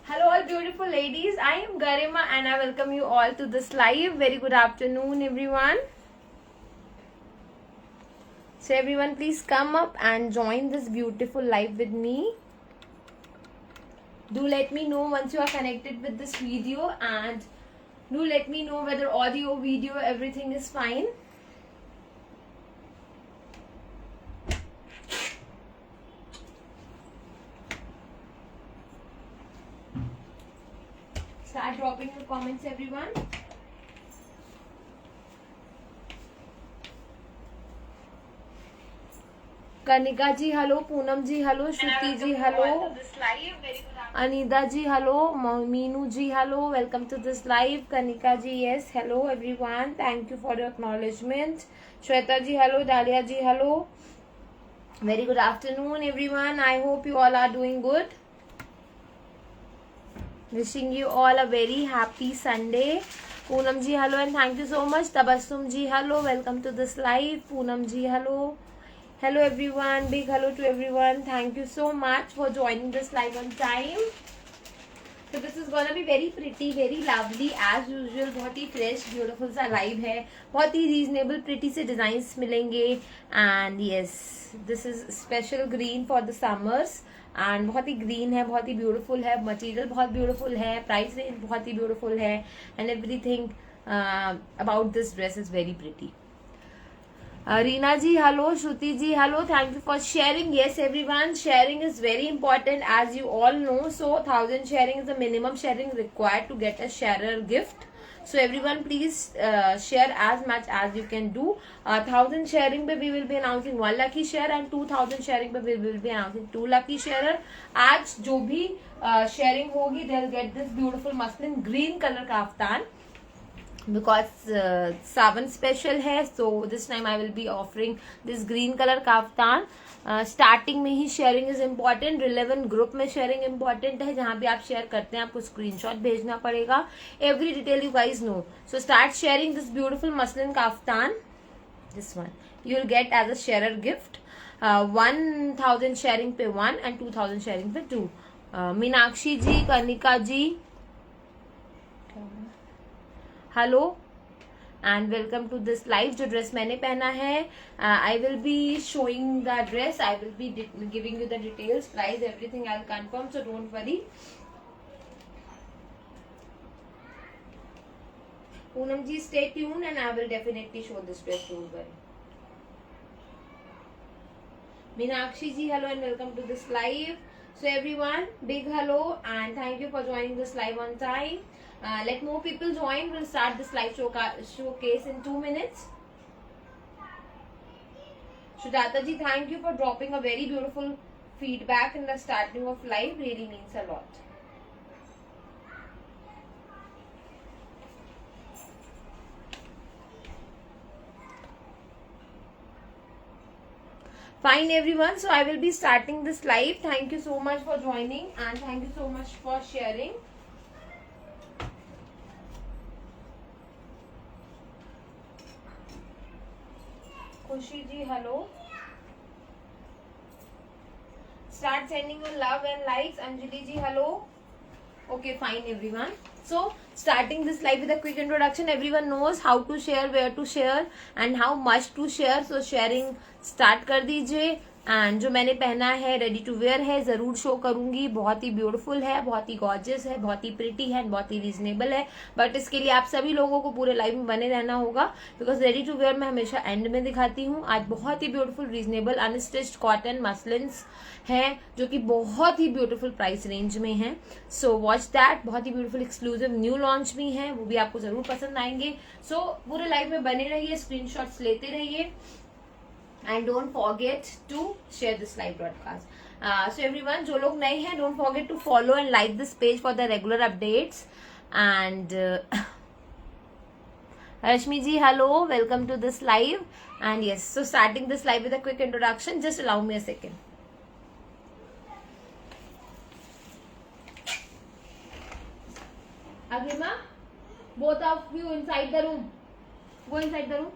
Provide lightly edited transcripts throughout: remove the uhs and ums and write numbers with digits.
Hello all beautiful ladies, I am Garima and I welcome you all to this live. Very good afternoon everyone. So everyone please come up and join this beautiful live with me. Do let me know once you are connected with this video, and do let me know whether audio, video, everything is fine. Start dropping your comments everyone. Kanika ji hello, Poonam ji hello, Shruti ji hello, Anita ji hello, Meenu ji hello, welcome to this live. Kanika ji yes hello everyone, thank you for your acknowledgement. Shweta ji hello, Dalia ji hello. Very good afternoon everyone. I hope you all are doing good. Wishing you all a very happy Sunday. Poonam ji hello and thank you so much. Tabassum ji hello, welcome to this live. Poonam ji hello. Hello everyone, big hello to everyone. Thank you so much for joining this live on time. So this is gonna be very pretty, very lovely as usual. बहुत ही fresh, beautiful सा live है. बहुत ही reasonable, pretty से designs मिलेंगे. And yes, this is special green for the summers. And बहुत ही green है, बहुत ही ब्यूटीफुल है, मटेरियल बहुत ब्यूटीफुल है, प्राइस रेंज बहुत ही ब्यूटीफुल है, and everything about this dress is very pretty. Reena ji hello, Shruti ji hello, thank you for sharing. Yes everyone, sharing is very important as you all know. So 1000 sharing is the minimum sharing required to get a sharer gift. So everyone please share as much as you can do. 1000 sharing पे we will be announcing 1 lucky share and 2000 sharing पे we will be announcing 2 lucky sharer. आज जो भी sharing होगी they'll get this beautiful muslin green color kaftan because Sawan special है. so this time I will be offering this green color kaftan. Starting में ही sharing is important. Relevant group में sharing important है. जहां भी आप share करते हैं आपको स्क्रीनशॉट भेजना पड़ेगा. Every detail you guys know. So start sharing this beautiful muslin kaftan. This one you will get as a sharer gift. 1000 sharing पे 1 एंड 2000 शेयरिंग पे 2. Meenakshi ji, Kanika ji hello and welcome to this live. जो dress मैंने पहना है, I will be showing the dress, I will be giving you the details, price, everything I will confirm, so don't worry. Poonam ji stay tune and I will definitely show this dress, don't worry. Meenakshi ji hello and welcome to this live. So everyone, big hello and thank you for joining this live on time. Let more people join. We'll start this live showcase in 2 minutes. Sujata ji, thank you for dropping a very beautiful feedback in the starting of live. Really means a lot. Fine everyone, so I will be starting this live. Thank you so much for joining and thank you so much for sharing. Khushi ji hello. Start sending your love and likes. Anjali ji hello. Okay, fine everyone. So starting this live with a quick introduction. Everyone knows how to share, where to share and how much to share. So sharing start कर दीजिए. And जो मैंने पहना है ready to where है, जरूर show करूंगी. बहुत ही ब्यूटीफुल है, बहुत ही गॉर्जियस है, बहुत ही प्रिटी है, बहुत ही रीजनेबल है. बट इसके लिए आप सभी लोगों को पूरे लाइव में बने रहना होगा बिकॉज रेडी टू वेयर मैं हमेशा एंड में दिखाती हूँ. आज बहुत ही ब्यूटीफुल रीजनेबल अनस्टिच्ड कॉटन मसलिन्स हैं जो कि बहुत ही ब्यूटीफुल प्राइस रेंज में हैं. So watch that. बहुत ही ब्यूटीफुल एक्सक्लूसिव न्यू लॉन्च भी हैं, वो भी आपको जरूर पसंद आएंगे. सो पूरे लाइव में बने रहिए, स्क्रीनशॉट्स लेते रहिए. And don't forget to share this live broadcast. So everyone, जो लोग नए हैं, don't forget to follow and like this page for the regular updates. And Rashmi ji, hello, welcome to this live. And yes, so starting this live with a quick introduction. Just allow me a second. Agrima, both of you inside the room. Go inside the room.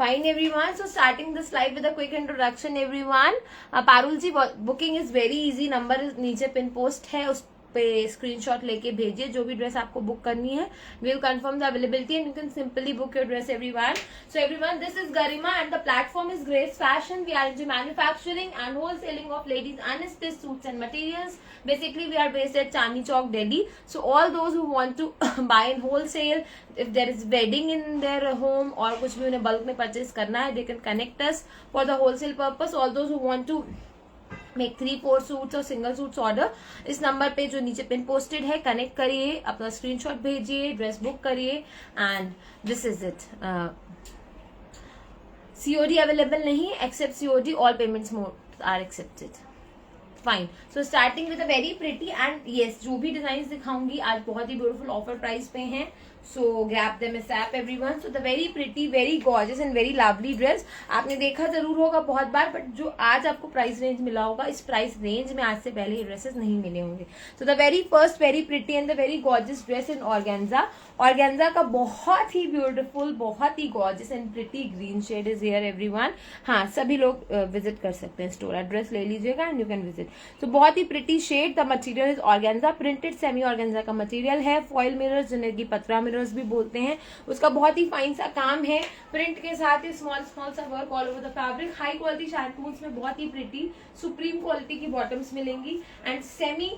Fine everyone, so starting this live with a quick introduction everyone. Parul ji, booking is very easy, number नीचे pin post है, उस पे screenshot लेके भेजिए जो भी dress आपको book करनी है. Will confirm the availability and you can simply book your dress everyone. So everyone, this is Garima and the platform is Grace Fashion. We are into manufacturing and wholesaling of ladies unstitched suits and materials. Basically, we are based at Chandni Chowk, Delhi. So all those who want to buy in wholesale, if there is wedding in their home or कुछ भी उन्हें bulk में purchase करना है, they can connect us for the wholesale purpose. All those who want to make 3-4 suits और single suits order, इस number पे जो नीचे पिन पोस्टेड है कनेक्ट करिए, अपना स्क्रीनशॉट भेजिए, ड्रेस बुक करिए and this is it. COD available नहीं, except COD, all payments mode are accepted. Fine. So starting with a very pretty and yes, जो भी डिजाइन दिखाऊंगी आज बहुत ही ब्यूटीफुल ऑफर प्राइस पे हैं. सो grab them ASAP everyone. So the very pretty, very gorgeous and very lovely dress. आपने देखा जरूर होगा बहुत बार, बट जो आज आपको प्राइस रेंज मिला होगा, इस प्राइस रेंज में आज से पहले ये ड्रेसेस नहीं मिले होंगे. So the very first very pretty and the very gorgeous dress in organza. Organza का बहुत ही ब्यूटीफुल, बहुत ही gorgeous and pretty green shade is here everyone. हाँ, सभी लोग विजिट कर सकते हैं स्टोर, एड्रेस ले लीजिएगा एंड यू कैन विजिट. तो बहुत ही pretty shade. The material is organza, printed semi organza का मटेरियल है. फॉइल मिरर्स, जिन्हें की पतरा मिरर्स भी बोलते हैं, उसका बहुत ही फाइन सा काम है. प्रिंट के साथ ही स्मॉल स्मॉल सा work all over the fabric. High quality shampoos में बहुत ही प्रिटी सुप्रीम क्वालिटी की बॉटम्स मिलेंगी एंड सेमी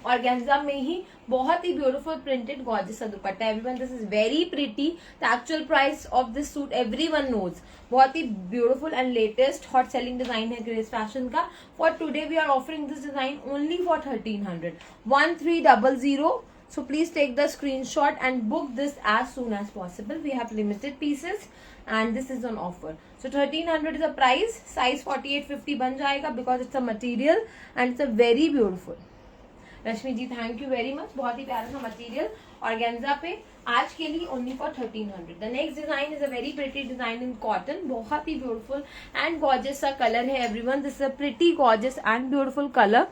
ऑर्गेन्जा में ही बहुत ही ब्यूटीफुल प्रिंटेड गॉर्जियस सा dupatta. Everyone, this is very pretty. The actual price of this suit everyone knows. बहुत ही beautiful and latest hot selling design है ग्रेस फैशन का. For today we are offering this design only for 1300. 1300. So please take the screenshot and book this as soon as possible. We have limited pieces and this is on offer. So 1300 is the price. Size 48-50 बन जाएगा because it's a material and it's a very beautiful. Rashmi ji, thank you very much. बहुत ही प्यारा सा material organza पे आज के लिए only for 1300. The next design is a very pretty design in cotton. बहुत ही ब्यूटीफुल एंड गॉर्जियस सा कलर है everyone. This is a pretty gorgeous and beautiful colour.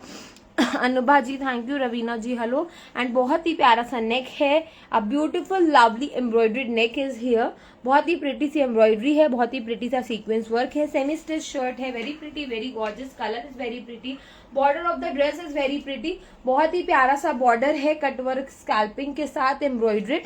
Anubha ji thank you. Raveena ji hello. And बहुत ही प्यारा सा नेक है. A beautiful lovely embroidered neck is here. बहुत ही प्रिटी सी एम्ब्रॉयडरी है, बहुत ही प्रिटी सा सीक्वेंस वर्क है. सेमी स्टिच शर्ट है, very pretty, very gorgeous. Colour is very pretty. Border of the dress is very pretty. बहुत ही प्यारा सा बॉर्डर है, कटवर्क स्कैल्पिंग के साथ एम्ब्रॉयडर्ड.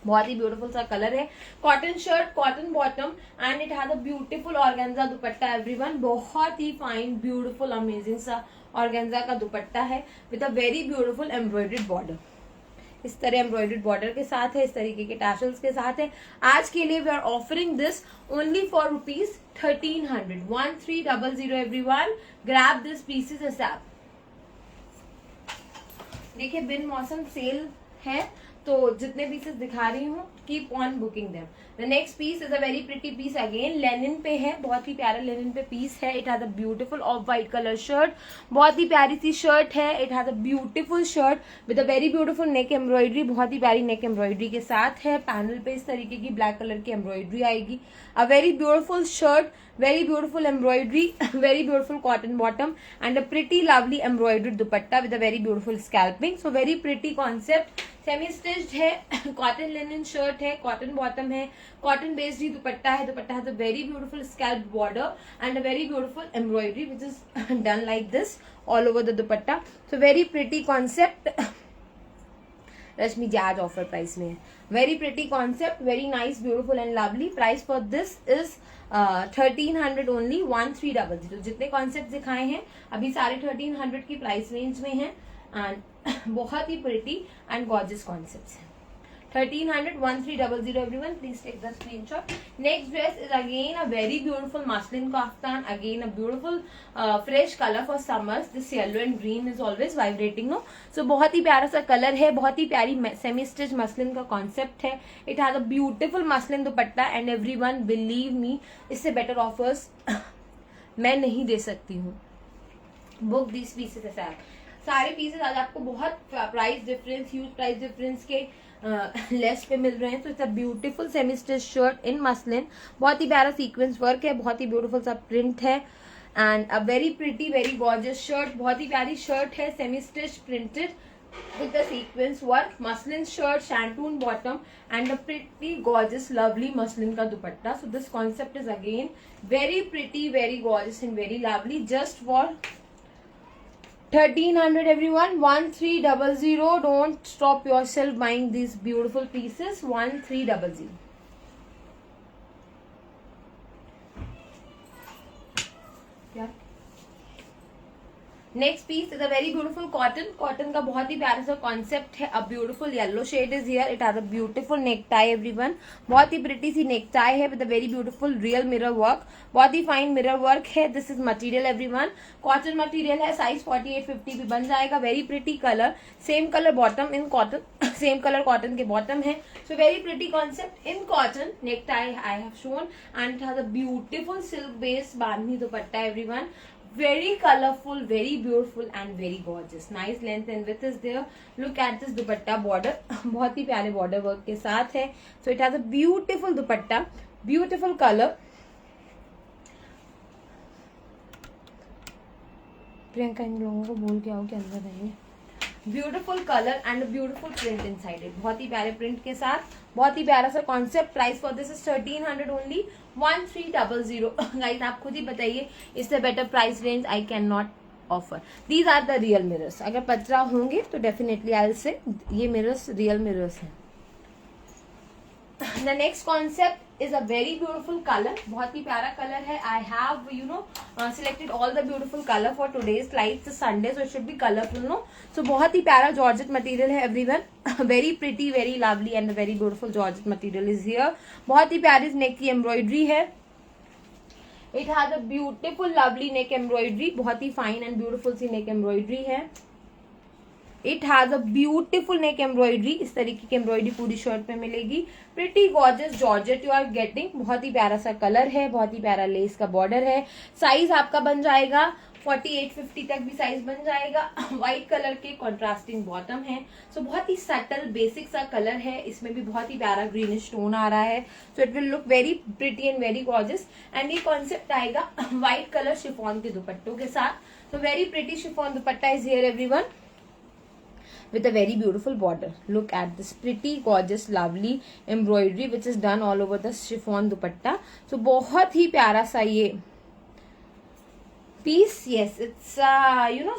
बहुत ही ब्यूटीफुल सा कलर है. Cotton shirt, cotton bottom and it has a beautiful organza dupatta everyone. बहुत ही फाइन, ब्यूटीफुल, अमेजिंग सा ऑर्गेन्जा का दुपट्टा है with a very beautiful embroidered border. इस तरह एम्ब्रॉयडर्ड बॉर्डर के साथ है, इस तरीके के टैसल्स के साथ है. आज के लिए we are offering this only for rupees 1300. 1300 everyone. Grab this pieces ASAP. देखिए, बिन मौसम सेल है तो जितने पीसेस दिखा रही हूँ keep on booking them. The next piece is a very pretty piece again. Linen पे है, बहुत ही प्यारा लेनिन पे पीस है. It has a beautiful off white colour shirt. बहुत ही प्यारी सी शर्ट है. It has a beautiful shirt with a very beautiful neck embroidery. बहुत ही प्यारी नेक एम्ब्रॉयडरी के साथ है. पैनल पे इस तरीके की ब्लैक कलर की एम्ब्रॉयडरी आएगी. अ very beautiful shirt, very beautiful embroidery, very beautiful cotton bottom and a pretty lovely embroidered dupatta with a very beautiful scalping. So very pretty concept. Semi stitched है. Cotton linen shirt है, cotton bottom है, cotton based ही दुपट्टा है. Dupatta has a very beautiful scallop border and a very beautiful embroidery which is done like this all over the dupatta. So very pretty concept. Rashmi ji आज offer price में है. Very pretty concept, very nice, beautiful and lovely. Price for this is 1300 only. 1300. जितने concept दिखाए हैं अभी सारे 1300 की price range में हैं एंड बहुत ही प्रिटी एंड गॉर्जियस कॉन्सेप्ट्स हैं. 1300, 1300 everyone. Please take the screenshot. Next dress is again a very beautiful muslin kaftan. Again a beautiful fresh color for summers. This yellow and green is always vibrating, no? So बहुत ही प्यारा सा colour है. बहुत ही प्यारी semi stitch muslin का concept है. It has a beautiful muslin dupatta and everyone believe me, इससे बेटर ऑफर्स मैं नहीं दे सकती हूँ. Book these pieces ASAP. सारे पीसेस आज आपको बहुत price difference, huge price difference के लेस पे मिल रहे हैं. तो it's a beautiful semi stitch shirt in muslin. बहुत ही प्यारा सीक्वेंस वर्क है, बहुत ही ब्यूटीफुल सा प्रिंट है and a very pretty, very gorgeous shirt. बहुत ही प्यारी शर्ट है, semi stitch printed with the sequence work, muslin shirt, shantoon bottom, and a pretty gorgeous lovely muslin ka dupatta. So this concept is again very pretty, very gorgeous and very lovely, just for 1300 everyone. 1300. Don't stop yourself buying these beautiful pieces. 1300. yeah. Next piece is a very beautiful cotton. Cotton का बहुत ही प्यारा सा concept है. A beautiful yellow shade is here. It has a beautiful neck tie everyone. बहुत ही pretty सी neck tie है with a very beautiful real mirror work. बहुत ही फाइन मिरर वर्क है. This is material everyone. Cotton material है. Size 48-50 भी बन जाएगा. Very pretty colour. Same colour bottom in cotton. Same colour cotton के बॉटम है. So very pretty concept in cotton. Neck tie I have shown and it has a beautiful silk base bandhani dupatta everyone. Very colorful, very beautiful and very gorgeous. Nice length and width is there. Look at this dupatta border. बहुत ही प्यारे border work के साथ है. So it has a beautiful dupatta, beautiful color. Priyanka इन लोगों को बोल के आओ कि अंदर रहेंगे. Beautiful colour and beautiful print inside it. बहुत ही प्यारे प्रिंट के साथ बहुत ही प्यारा सा concept. Price for this is 1300 only. 1300. Guys आप खुद ही बताइए, इससे better price range I can not offer. These are the real mirrors. अगर 15 होंगे तो डेफिनेटली आई विल से ये मिरर्स रियल मिरर्स हैं. The next concept is a very beautiful color. बहुत ही प्यारा कलर है. I have selected all the beautiful color for today's live. It's Sunday, so it should be colorful, no? So बहुत ही प्यारा georgette material है everyone. Very pretty, very lovely and a very beautiful georgette material is here. बहुत ही प्यारी नेक की embroidery है. It has a beautiful lovely neck embroidery. बहुत ही फाइन एंड ब्यूटीफुल सी नेक एम्ब्रॉयडरी है. It has a beautiful neck embroidery. इस तरीके की एम्ब्रॉयडरी पूरी शर्ट पे मिलेगी. Pretty gorgeous georgette you are getting. बहुत ही प्यारा सा कलर है. बहुत ही प्यारा लेस का बॉर्डर है. साइज आपका बन जाएगा 48-50 तक भी साइज बन जाएगा. व्हाइट कलर के कॉन्ट्रास्टिंग बॉटम है. सो बहुत ही सटल बेसिक सा कलर है. इसमें भी बहुत ही प्यारा ग्रीनिश टोन आ रहा है. So it will look very pretty and very gorgeous. And ये कॉन्सेप्ट आएगा व्हाइट कलर शिफॉन के दुपट्टों के साथ. सो very pretty chiffon dupatta is here everyone with a very beautiful border. Look at this pretty gorgeous lovely embroidery which is done all over the chiffon dupatta. So बहुत ही प्यारा सा ये piece. yes it's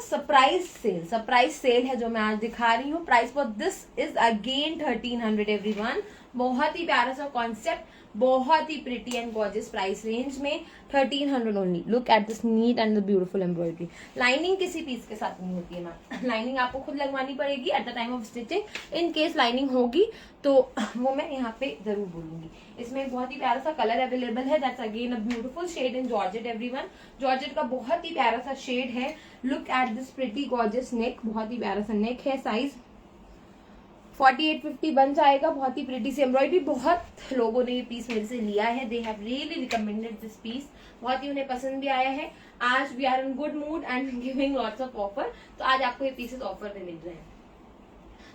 surprise sale है जो मैं आज दिखा रही हूँ. Price for this is again 1300 everyone. बहुत ही प्यारा सा कॉन्सेप्ट. बहुत ही pretty and gorgeous price range में 1300 only. Look at this neat and the beautiful embroidery. Lining किसी पीस के साथ नहीं होती है मैम. लाइनिंग आपको खुद लगवानी पड़ेगी at the time of stitching. In case lining होगी तो वो मैं यहाँ पे जरूर बोलूंगी. इसमें एक बहुत ही प्यारा सा कलर अवेलेबल है. That's again a beautiful shade in georgette everyone. Georgette का बहुत ही प्यारा सा शेड है. Look at this pretty gorgeous neck. बहुत ही प्यारा सा नेक है. साइज 48-50 बन जाएगा. बहुत ही प्रिटी सी एम्ब्रॉयडरी. बहुत लोगों ने ये पीस मेरे से लिया है. They have really recommended this piece. बहुत ही उन्हें पसंद भी आया है. आज we are in good mood and giving lots of offer. तो आज आपको ये पीसेस ऑफर में मिल रहे हैं.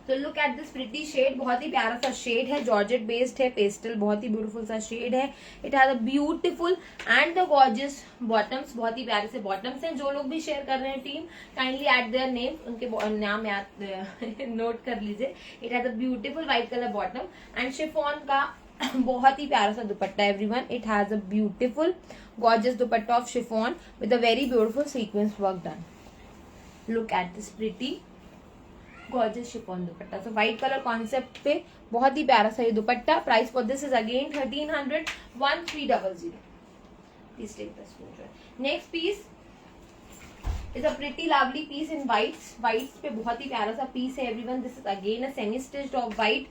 तो look at this pretty shade. बहुत ही प्यारा सा शेड है. जॉर्जेट बेस्ड है. पेस्टल बहुत ही ब्यूटीफुल सा शेड है. It has a beautiful and the gorgeous bottoms. बहुत ही प्यारे से बॉटम्स हैं. जो लोग भी शेयर कर रहे हैं team kindly eight their name. उनके नाम याद नोट कर लीजिए. It has a beautiful white colour bottom and chiffon का बहुत ही प्यारा सा dupatta everyone. It has a beautiful gorgeous dupatta of chiffon with a very beautiful sequins work done. Look at this pretty gorgeous chiffon dupatta. So white colour concept पे बहुत ही प्यारा सा ये दुपट्टा. Price for this is again 1300. 1300. Please take the screenshot. Next piece is a pretty lovely piece in whites. Whites पे बहुत ही प्यारा सा पीस है everyone. This is again a semi stitched off white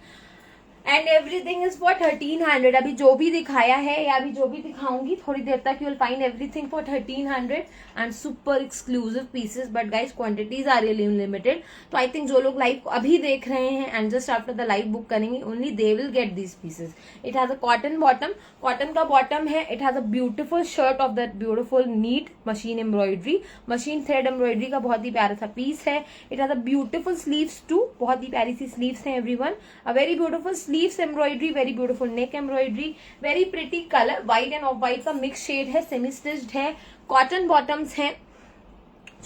and everything is for 1300. अभी जो भी दिखाया है या अभी जो भी दिखाऊंगी थोड़ी देर तक you will find everything for 1300 and super exclusive pieces. But guys quantities are really limited. तो आई थिंक जो लोग लाइव अभी देख रहे हैं and just after the live book करेंगे only they will get these pieces. It has a cotton bottom. Cotton का bottom है. It has a beautiful shirt of that beautiful neat machine embroidery. Machine thread embroidery का बहुत ही प्यारा सा piece है. It has a beautiful sleeves too. बहुत ही प्यारी सी स्लीव्स है everyone. A very beautiful sleeves embroidery. Very beautiful neck embroidery. Very pretty colour. White end of white का मिक्स शेड है. सेमी स्टिच्ड है. कॉटन बॉटम्स हैं.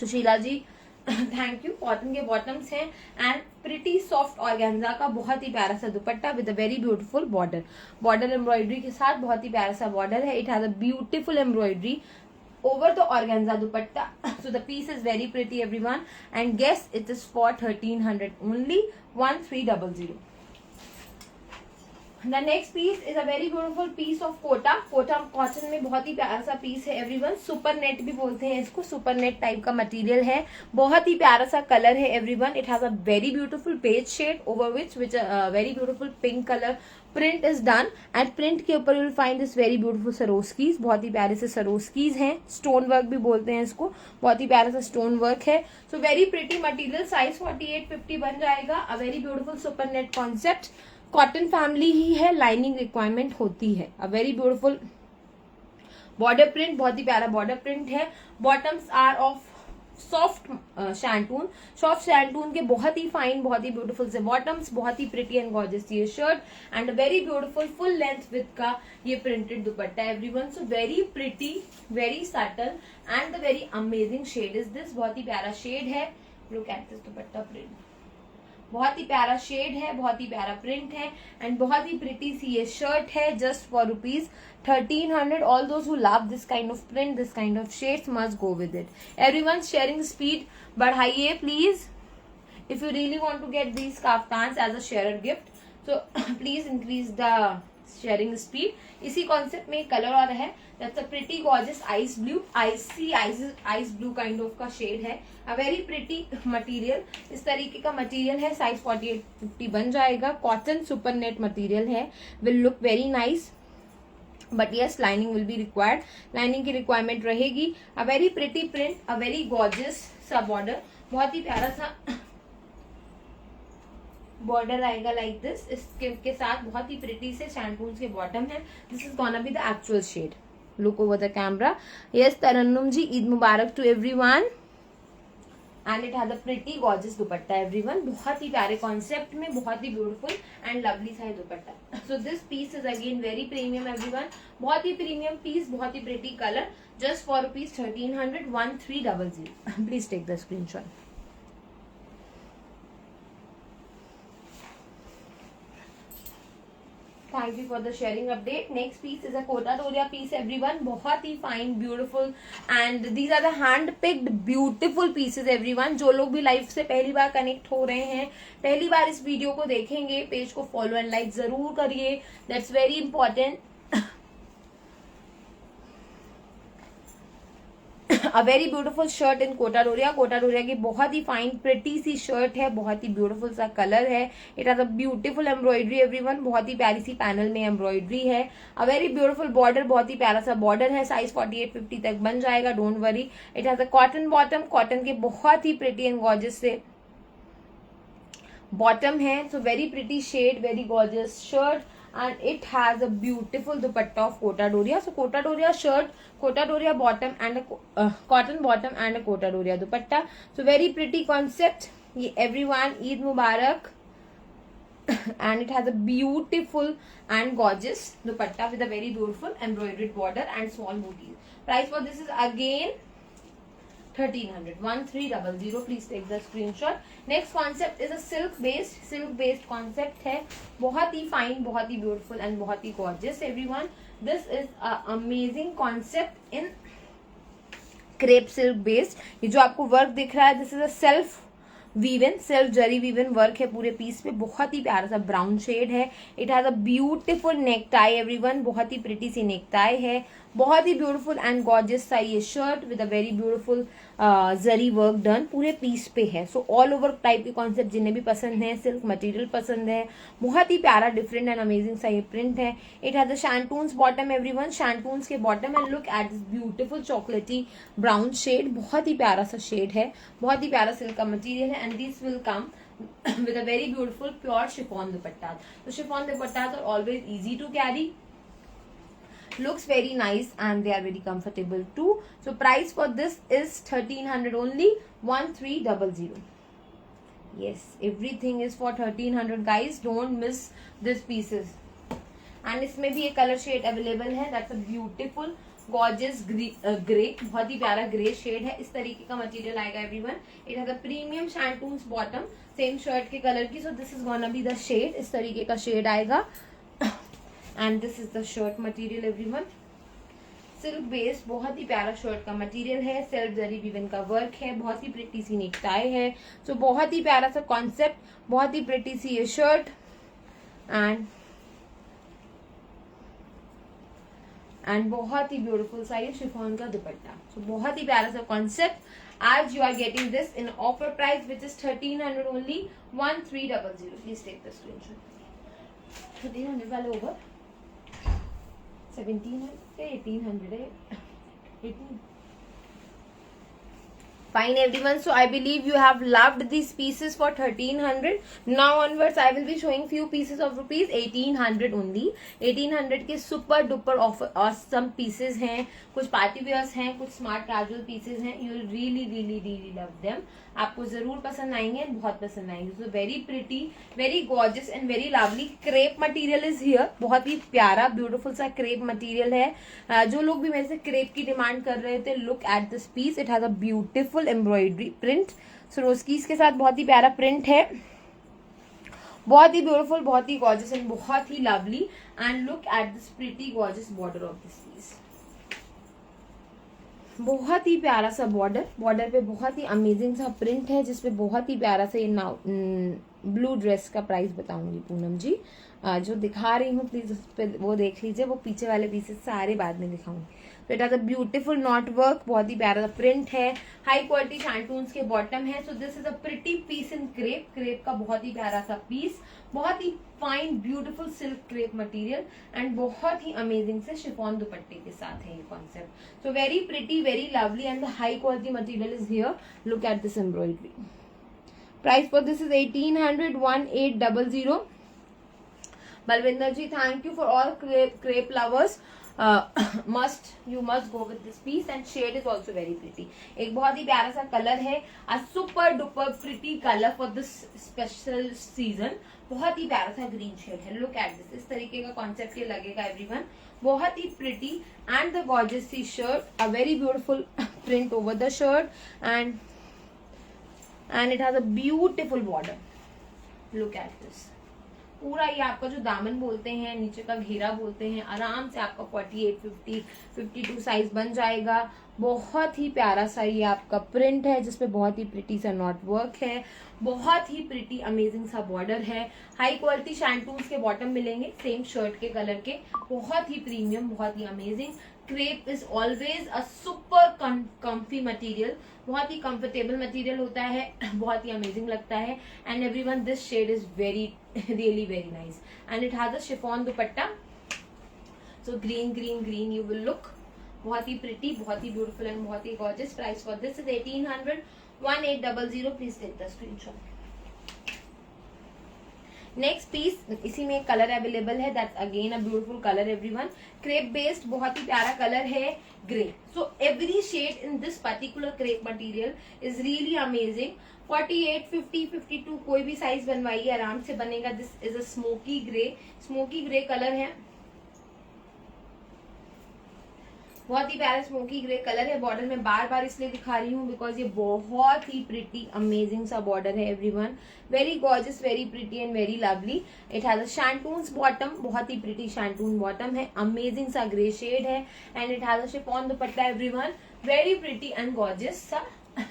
Sushila ji thank you. Cotton के बॉटम्स हैं एंड प्रिटी सॉफ्ट ऑर्गेन्जा का बहुत ही प्यारा सा दुपट्टा with a very beautiful border. Border embroidery के साथ बहुत ही प्यारा सा बॉर्डर है। It has a beautiful embroidery over the organza dupatta. So the piece is very pretty everyone, and guess it is for 1300 only, 1300. The next piece is a very beautiful piece of Kota cotton में बहुत ही प्यारा सा piece है everyone. Super net भी बोलते हैं इसको, सुपर नेट टाइप का मटेरियल है, बहुत ही प्यारा सा कलर है everyone. It has a very beautiful peach shade over which very beautiful pink colour print is done, and print के ऊपर will find this very beautiful Swarovskis, बहुत ही प्यारे से सरोस्कीज हैं, स्टोन वर्क भी बोलते हैं इसको, बहुत ही प्यारा सा स्टोन वर्क है। So very pretty material, size 48-50 बन जाएगा। A very beautiful super net concept, cotton family ही है, लाइनिंग रिक्वायरमेंट होती है। A very beautiful border print, बहुत ही प्यारा बॉर्डर प्रिंट है। Bottoms are of soft shantoon, soft shantoon के बहुत ही फाइन, बहुत ही ब्यूटीफुल से बॉटम्स, बहुत ही प्रिटी एंड गॉर्जियस ये shirt and very beautiful full length with का ये printed dupatta everyone. So very pretty, very subtle and the very amazing shade is this. बहुत ही प्यारा शेड है। Look at this dupatta print, बहुत ही प्यारा शेड है, बहुत ही प्यारा प्रिंट है एंड बहुत ही प्रिटी सी ये शर्ट है। Just for ₹1300। All those who love this kind of print, this kind of shades must go with it. Everyone sharing speed बढ़ाइए please, if you really want to get these kaftans as a share gift, so please increase the sharing speed. इसी concept में colour और है, that's a pretty gorgeous ice blue, ice blue kind of का shade है। A very pretty material, इस तरीके का material है, साइज 48-50 बन जाएगा। कॉटन सुपर नेट मटेरियल है, will look very nice, but yes lining will be required, lining की रिक्वायरमेंट रहेगी। अ very pretty print, a very gorgeous सा बॉर्डर, बहुत ही प्यारा सा बॉर्डर आएगा लाइक दिस। इसके साथ बहुत ही प्रिटी से शैंटून्स के बॉटम है। This is gonna be the actual shade. Look over the camera. Yes Tarannum ji, Eid मुबारक to everyone. And it has a pretty gorgeous dupatta everyone, बहुत ही प्यारे कॉन्सेप्ट में, बहुत ही ब्यूटीफुल एंड लवली सा dupatta. So this piece is again very premium everyone, बहुत ही प्रीमियम पीस, बहुत ही pretty colour, just for ₹1300, 1300। Please take the screenshot. Thank you for the sharing update. Next piece is a Kota Doria piece everyone. बहुत ही fine, beautiful and these are the hand picked beautiful pieces everyone. जो लोग भी live से पहली बार connect हो रहे हैं, पहली बार इस वीडियो को देखेंगे, पेज को फॉलो एंड लाइक जरूर करिए, that's very important. A very beautiful shirt in Kota Doria, Kota Doria की बहुत ही फाइन प्रिटी सी शर्ट है, बहुत ही ब्यूटीफुल सा कलर है। It has a beautiful embroidery everyone, बहुत ही प्यारी सी पैनल में एम्ब्रॉयडरी है। अ वेरी ब्यूटीफुल बॉर्डर, बहुत ही प्यारा सा बॉर्डर है, साइज 48-50 तक बन जाएगा, don't worry. It has a cotton bottom, cotton के बहुत ही प्रिटी एंड गॉर्जियस से बॉटम है। So very pretty shade, very gorgeous shirt and it has a beautiful dupatta of Kota Doria. So Kota Doria shirt, Kota Doria bottom and a cotton bottom and a Kota Doria dupatta. So very pretty concept. Everyone, Eid Mubarak. And it has a beautiful and gorgeous dupatta with a very beautiful embroidered border and small booties. Price for this is again 1300, 1300. Please take the screenshot. Next concept is a silk based concept है, बहुत ही fine, बहुत ही beautiful and बहुत ही gorgeous everyone. This is a amazing concept in crepe silk based. ये जो आपको work दिख रहा है, this is a self zari woven work है पूरे पीस पे, बहुत ही प्यारा सा ब्राउन शेड है। It has a beautiful neck tie everyone, बहुत ही प्रिटी सी नेक टाई है, बहुत ही ब्यूटीफुल एंड गॉर्जियस सा ये shirt with a very beautiful zari work done पूरे पीस पे है। सो ऑल ओवर टाइप के कॉन्सेप्ट जिन्हें भी पसंद है, सिल्क मटेरियल पसंद है, बहुत ही प्यारा डिफरेंट एंड अमेजिंग सा ये प्रिंट है। It has a shantoons bottom everyone, shantoons के bottom and look at this beautiful chocolaty brown shade, बहुत ही प्यारा सा शेड है, बहुत ही प्यारा सिल्क का मटेरियल है। And this will come with a very beautiful pure chiffon dupatta. So chiffon dupattas are always easy to carry, looks very nice and they are very comfortable too. So price for this is 1300 only, 1300. Yes, everything is for 1300 guys, don't miss these pieces. And इसमें भी एक colour shade available है, that's a beautiful gorgeous grey, बहुत ही प्यारा grey shade है, इस तरीके का मटेरियल आएगा everyone. It has a premium shantoons bottom, same shirt के कलर की। So this is gonna be the shade, इस तरीके का शेड आएगा। And this is the shirt material everyone, silk based बहुत ही प्यारा शर्ट का मटेरियल है, सेल्फ जरी वीवन का वर्क है, बहुत ही प्रिटी सी नेक टाई है। सो बहुत ही प्यारा सा कॉन्सेप्ट, बहुत ही प्रिटी सी ये शर्ट एंड बहुत ही ब्यूटीफुल सा ये शिफॉन का दुपट्टा। सो बहुत ही प्यारा सा कॉन्सेप्ट। आज you are getting this in offer price which is 1300 only, 1300। Please take the screenshot. 1300 वाले ओवर 1700 1800 है, 18। Fine everyone, so I believe you have loved these pieces for 1300. Now onwards I will be showing few pieces of rupees 1800 only. 1800 के super duper awesome pieces हैं, कुछ party wears हैं, कुछ smart casual pieces हैं। You will really love them, आपको जरूर पसंद आएंगे, बहुत पसंद आएंगे। सो very pretty, very gorgeous and very lovely crepe material is here. बहुत ही प्यारा ब्यूटीफुल सा क्रेप मटेरियल है। जो लोग भी मेरे से क्रेप की डिमांड कर रहे थे, look at this piece, it has a beautiful embroidery print. Swarovskis के साथ बहुत ही प्यारा प्रिंट है, बहुत ही ब्यूटीफुल, बहुत ही गॉर्जियस एंड बहुत ही lovely. And look at this pretty gorgeous border of this piece, बहुत ही प्यारा सा बॉर्डर पे बहुत ही अमेजिंग सा प्रिंट है, जिसपे बहुत ही प्यारा सा ये ब्लू ड्रेस का प्राइस बताऊंगी पूनम जी। जो दिखा रही हूँ प्लीज उस पे वो देख लीजिए, वो पीछे वाले पीसेस सारे बाद में दिखाऊंगी। तो it has a beautiful not work, बहुत ही प्यारा प्रिंट है, हाई क्वालिटी शैंटून्स के बॉटम है। So this is a pretty piece in crepe, crepe का बहुत ही प्यारा सा पीस, बहुत ही fine beautiful silk crepe material and बहुत ही अमेजिंग से शिफॉन दुपट्टे के साथ है ये concept. So very pretty, very lovely and the high quality material is here. Look at this embroidery. Price for this is 1800, 1800। Balvinder ji, thank you for all crepe lovers. You must go with this piece and shade is also very pretty. एक बहुत ही प्यारा सा colour है, a super duper pretty color for this special season. बहुत ही प्यारा सा ग्रीन शेड है, लुक एट दिस, इस तरीके का कॉन्सेप्ट ये लगेगा एवरीवन। बहुत ही प्रिटी एंड द गॉर्जियस सी shirt, a very beautiful print over the shirt and it has a beautiful border. Look at this, पूरा ये आपका जो दामन बोलते हैं, नीचे का घेरा बोलते हैं, आराम से आपका 48, 50, 52 साइज बन जाएगा। बहुत ही प्यारा सा ये आपका प्रिंट है, जिसपे बहुत ही प्रिटी सा नॉट वर्क है, बहुत ही प्रिटी अमेजिंग सा बॉर्डर है। हाई क्वालिटी शैंटून्स के बॉटम मिलेंगे सेम शर्ट के कलर के, बहुत ही प्रीमियम, बहुत ही amazing. Crepe is always a super comfy material, बहुत ही कंफर्टेबल मटेरियल होता है, बहुत ही अमेजिंग लगता है। And everyone this shade is very really very nice and it has a chiffon dupatta. So green green green you will look, बहुत ही प्रिटी, बहुत ही ब्यूटीफुल एंड बहुत ही gorgeous. Price for this is 1800, 1800। Please take the screenshot. Next piece, इसी में एक colour available है, that's again a beautiful colour everyone. Crepe based बहुत ही प्यारा कलर है, grey. So every shade in this particular crepe material is really amazing. 48, 50, 52 कोई भी साइज बनवाइए आराम से बनेगा। This is a smoky grey colour है, बहुत ही प्यारा स्मोकी ग्रे कलर है। बॉर्डर में बार बार इसलिए दिखा रही हूँ बिकॉज ये बहुत ही प्रिटी अमेजिंग सा बॉर्डर है everyone, very gorgeous, very pretty and very lovely. It has a shantoons bottom, बहुत ही प्रिटी शैंटून बॉटम है, अमेजिंग सा ग्रे शेड है and it has a chiffon dupatta everyone, very pretty and gorgeous सा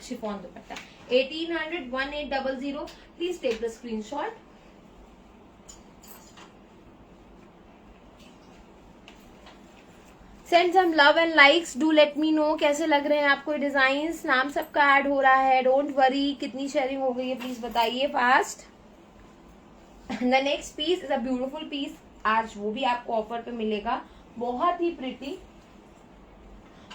chiffon dupatta. 1800, 1800। Please take the screenshot. Send some love and likes, do let me know कैसे लग रहे हैं आपको डिजाइन। नाम सबका ऐड हो रहा है, डोंट वरी। कितनी शेयरिंग हो गई है प्लीज बताइए fast. The next piece is a beautiful piece, आज वो भी आपको ऑफर पे मिलेगा। बहुत ही प्रिटी,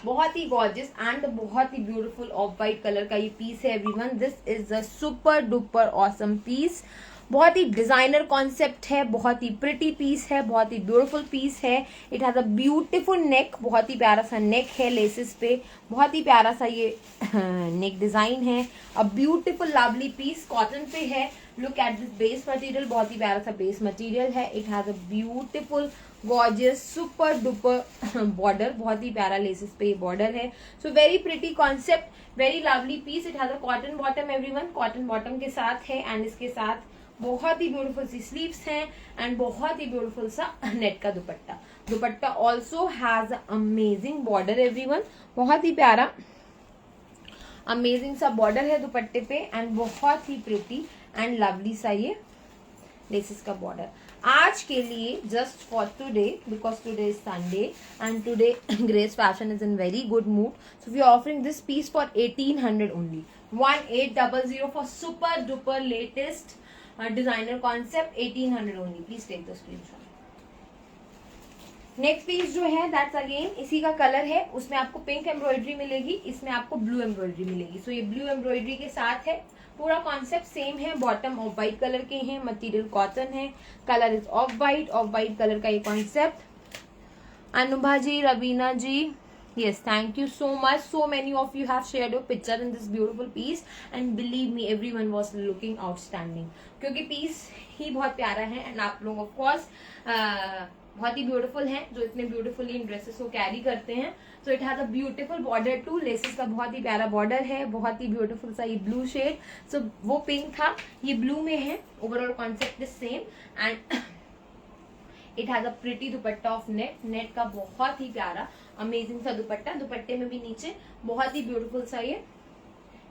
बहुत ही गॉर्जियस एंड बहुत ही ब्यूटीफुल ऑफ वाइट कलर का ये पीस है everyone. This is a super duper awesome piece, बहुत ही डिजाइनर कॉन्सेप्ट है, बहुत ही प्रिटी पीस है, बहुत ही ब्यूटीफुल पीस है। It has a beautiful neck, बहुत ही प्यारा सा नेक है लेसेस पे, बहुत ही प्यारा सा ये नेक डिजाइन है। A beautiful lovely piece, cotton पे है। Look at this base material, बहुत ही प्यारा सा बेस मटेरियल है। It has a beautiful gorgeous super duper border, बहुत ही प्यारा लेसेस पे ये बॉर्डर है. So very pretty concept, very lovely piece. It has a cotton bottom everyone, cotton bottom के साथ है एंड इसके साथ बहुत ही ब्यूटीफुल सी स्लीव्स हैं एंड बहुत ही ब्यूटीफुल सा नेट का दुपट्टा. दुपट्टा also has amazing border everyone, बहुत ही प्यारा अमेजिंग सा बॉर्डर है दुपट्टे पे एंड बहुत ही प्रिटी एंड लवली सा ये लेसेस का बॉर्डर. आज के लिए just for today, because today is Sunday and today Grace Fashion is in very good mood, so we are offering this piece for 1800 only. 1800 for super duper latest designer concept, 1800 only. Please take the screenshot. Next piece जो है that's again इसी का colour है, उसमें आपको pink embroidery मिलेगी, इसमें आपको ब्लू एम्ब्रॉयडरी मिलेगी. सो ये ब्लू एम्ब्रॉयडरी के साथ है. पूरा कॉन्सेप्ट सेम है. बॉटम ऑफ व्हाइट कलर के हैं, मटेरियल कॉटन है, colour is off white colour का ये concept. Anubha ji, Raveena ji, yes, thank you so much. So many of you have shared your picture in this beautiful piece and believe me everyone was looking outstanding, क्योंकि piece ही बहुत प्यारा है and आप लोग of course बहुत ही ब्यूटीफुल हैं जो इतने ब्यूटीफुली इन ड्रेसेस को कैरी करते हैं. So it has a beautiful border too. Laces का बहुत ही प्यारा बॉर्डर है, बहुत ही ब्यूटीफुल सा ये ब्लू शेड. सो वो पिंक था, ये ब्लू में है. Overall concept is same and it has a pretty dupatta of net. Net का बहुत ही प्यारा अमेजिंग सा दुपट्टा. दुपट्टे में भी नीचे बहुत ही ब्यूटीफुल सा ये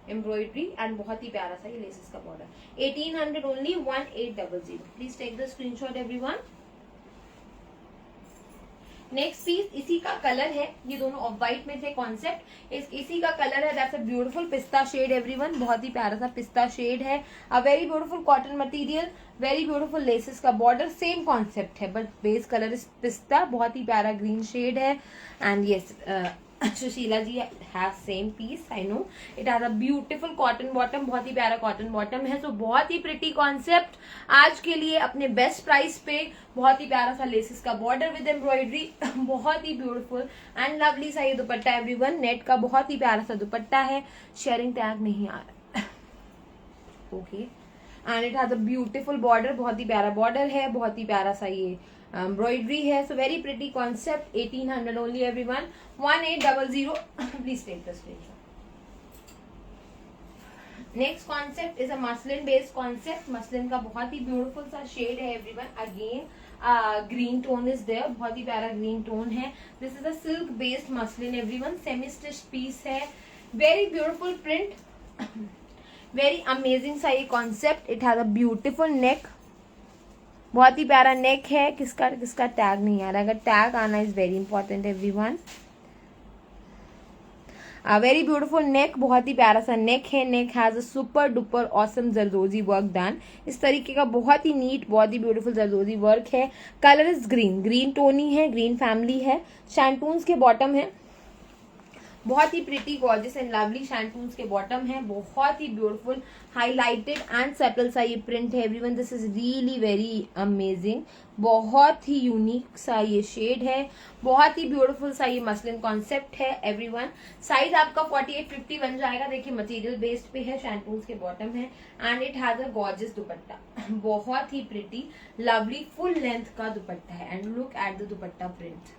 एम्ब्रॉयडरी एंड बहुत ही प्यारा सा ये लेसेस का border. 1800 only, 1800. Please take the screenshot everyone. Next piece इसी का कलर है, ये दोनों ऑफ व्हाइट में थे कॉन्सेप्ट, इसी का कलर है. That's a beautiful pista shade everyone, बहुत ही प्यारा सा पिस्ता शेड है. A very beautiful cotton material, very beautiful laces का बॉर्डर. सेम कॉन्सेप्ट है but base colour is pista. बहुत ही प्यारा ग्रीन शेड है and yes Sushila ji have same piece. I know it has a beautiful cotton bottom, बहुत ही प्यारा कॉटन बॉटम है. सो बहुत ही प्रिटी कॉन्सेप्ट आज के लिए अपने बेस्ट प्राइस पे. बहुत ही प्यारा सा लेसेस का बॉर्डर विद एम्ब्रॉयडरी, बहुत ही ब्यूटीफुल एंड लवली सा ये दुपट्टा एवरीवन. नेट का बहुत ही प्यारा सा दुपट्टा है. शेयरिंग टैग नहीं आ रहा. Okay and it has a beautiful border, बहुत ही प्यारा बॉर्डर है, बहुत ही प्यारा सा ये एम्ब्रॉयडरी है. So very pretty concept. 1800 only everyone, 1800. Please take the screenshot. Next concept is a muslin based concept. Muslin का बहुत ही ब्यूटीफुल सा शेड है everyone. Again green tone is there, बहुत ही प्यारा ग्रीन टोन है. This is a silk based muslin everyone. Semi stitch piece है. Very beautiful print, very amazing सा ये concept. It has a beautiful neck, बहुत ही प्यारा नेक है. किसका टैग नहीं आ रहा, अगर टैग आना is very important everyone. Very beautiful neck, बहुत ही प्यारा सा नेक है. Neck has a super duper awesome zardozi work done. इस तरीके का बहुत ही नीट, बहुत ही ब्यूटीफुल जरदोजी वर्क है. कलर इज ग्रीन, ग्रीन टोनी है, ग्रीन फैमिली है. शैंटून्स के बॉटम है, बहुत ही pretty gorgeous and lovely shantoons के बॉटम है. बहुत ही ब्यूटीफुल हाईलाइटेड एंड सेटल सा ये प्रिंट है everyone. This is really very amazing. बहुत ही यूनिक सा ये शेड है, बहुत ही ब्यूटीफुल सा ये मसलिन कॉन्सेप्ट है एवरीवन. साइज आपका 48-50 बन जाएगा. देखिए मटेरियल बेस्ड पे है, शैंटून्स के बॉटम है and it has a gorgeous dupatta. बहुत ही प्रिटी लवली फुल लेंथ का दुपट्टा है and look at the dupatta print.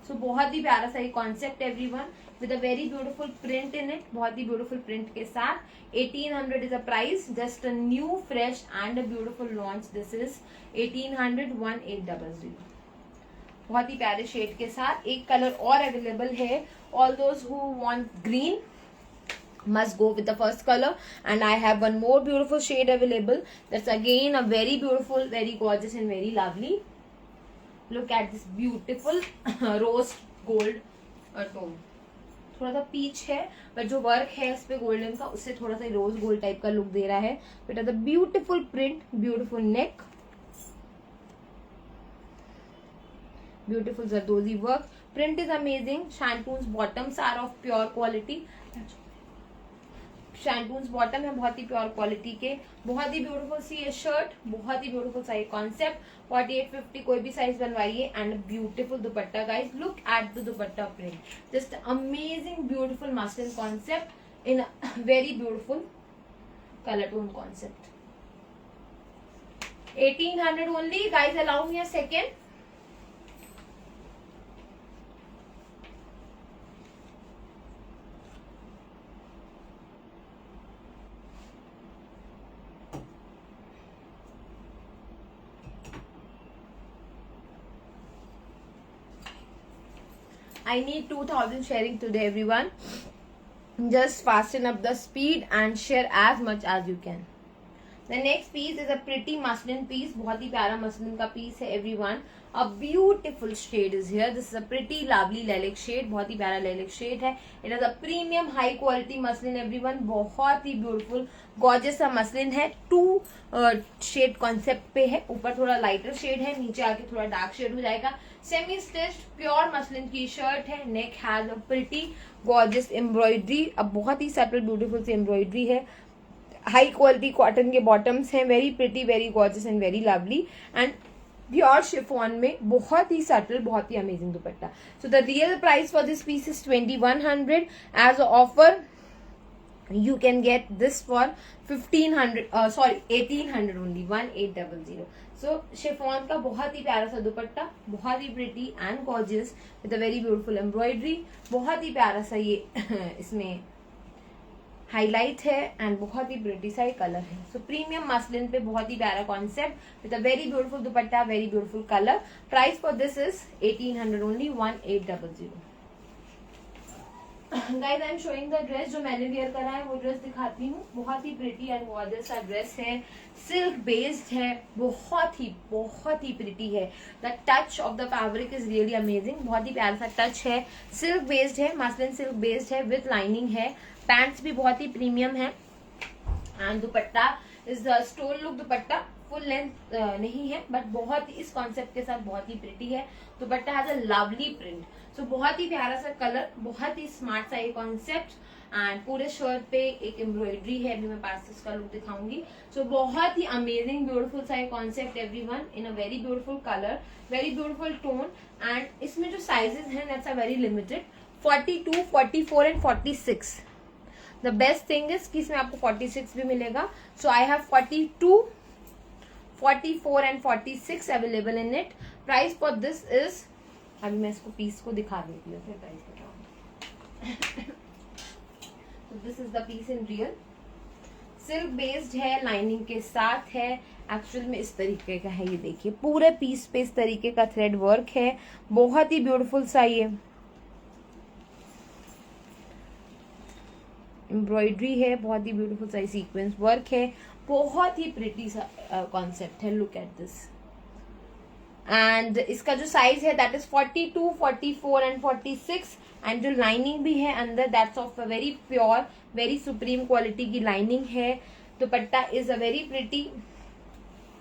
So बहुत ही प्यारा सा ये concept everyone with a very beautiful print in it. बहुत ही ब्यूटीफुल प्रिंट के साथ 1800 is a price. Just a new fresh and a beautiful launch. This is 1800, 1800. बहुत ही प्यारे शेड के साथ. एक कलर और अवेलेबल है. All those who want green must go with the first color and I have one more beautiful shade available. That's again a very beautiful, very gorgeous and very lovely. Look at this beautiful rose gold tone. थोड़ा सा peach है but जो work है इस पे golden का, उससे थोड़ा सा रोज गोल्ड टाइप का लुक दे रहा है. It is a beautiful print, beautiful neck, beautiful zardozi work. Print is amazing. Shantoons bottoms are of pure quality. Shantoons bottom है बहुत ही प्योर क्वालिटी के. बहुत ही ब्यूटीफुल सी ये शर्ट, बहुत ही ब्यूटीफुल सा ये कॉन्सेप्ट. 48-50 कोई भी साइज बनवाइए and beautiful dupatta guys. Look at the dupatta print. Just amazing beautiful muslin concept in very beautiful colour tone concept. 1800 only. Guys, allow me a second. I need 2000 sharing today, everyone. Just fasten up the speed and share as much as you can. The next piece is a pretty muslin piece. बहुत ही प्यारा muslin का piece है, everyone. A beautiful shade is here. This is a pretty lovely lilac shade. बहुत ही प्यारा lilac shade है. It is a premium high quality muslin, everyone. बहुत ही beautiful gorgeous सा मसलिन है. Two shade concept पे है. ऊपर थोड़ा lighter shade है, नीचे आके थोड़ा dark shade हो जाएगा. Semi stitched pure मसलिन की शर्ट है. Neck has a pretty gorgeous embroidery. अब बहुत ही subtle beautiful सी embroidery है. हाई क्वालिटी कॉटन के बॉटम्स हैं. Very pretty, very gorgeous and very lovely. And pure chiffon में बहुत ही सटल, बहुत ही amazing dupatta. So the real price for this piece is 2100. As a offer you can get this for 1800 only, 1800. So chiffon का बहुत ही प्यारा सा दुपट्टा, बहुत ही pretty and gorgeous with a very beautiful embroidery. बहुत ही प्यारा सा ये इसमें हाईलाइट है एंड बहुत ही प्रिटी सा कलर है. सो प्रीमियम मसलिन पे बहुत ही प्यारा concept with a very beautiful dupatta, very beautiful colour. Price for this is 1800 only, 1800. Guys, I am showing the dress जो मैंने वेयर करा है, वो ड्रेस दिखाती हूँ. बहुत ही प्रिटी एंड गॉर्जियस सा ड्रेस है. सिल्क बेस्ड है, बहुत ही प्रिटी है. The touch of the fabric is really amazing. बहुत ही प्यारा सा टच है. सिल्क बेस्ड है, मसलिन सिल्क बेस्ड है विथ लाइनिंग है. पैंट्स भी बहुत ही प्रीमियम है. And dupatta is stole look dupatta. Full length नहीं है, बट बहुत ही इस कॉन्सेप्ट के साथ बहुत ही प्रिटी है. Dupatta has a lovely print. So बहुत ही प्यारा सा कलर, बहुत ही स्मार्ट सा ये कॉन्सेप्ट. एंड पूरे शर्ट पे एक एम्ब्रॉयडरी है. अभी मैं पास इसका लुक दिखाऊंगी. सो बहुत ही अमेजिंग ब्यूटीफुल सा ये concept everyone, in a very beautiful colour, very beautiful tone. And इसमें जो साइजेस हैं that's are very limited. 42, 44 and 46. The best thing is कि इसमें आपको 46 भी मिलेगा. So I have 42, 44 and 46 available in it. Price for this is, अभी मैं इसको पीस को दिखा देती हूँ फिर प्राइस बताऊंगी. तो this is the piece in real. Silk based है, लाइनिंग के साथ है. एक्चुअल में इस तरीके का है, ये देखिए पूरे पीस पे इस तरीके का थ्रेड वर्क है. बहुत ही ब्यूटीफुल सा ये एम्ब्रॉयडरी है. बहुत ही ब्यूटीफुल सा सीक्वेंस वर्क है. बहुत ही प्रिटी सा कॉन्सेप्ट है. Look at this. एंड इसका जो साइज है दैट इज 42, 44 एंड 46. एंड जो लाइनिंग भी है अंदर that's of a very pure, very supreme quality की लाइनिंग है. दुपट्टा इज अ वेरी प्रिटी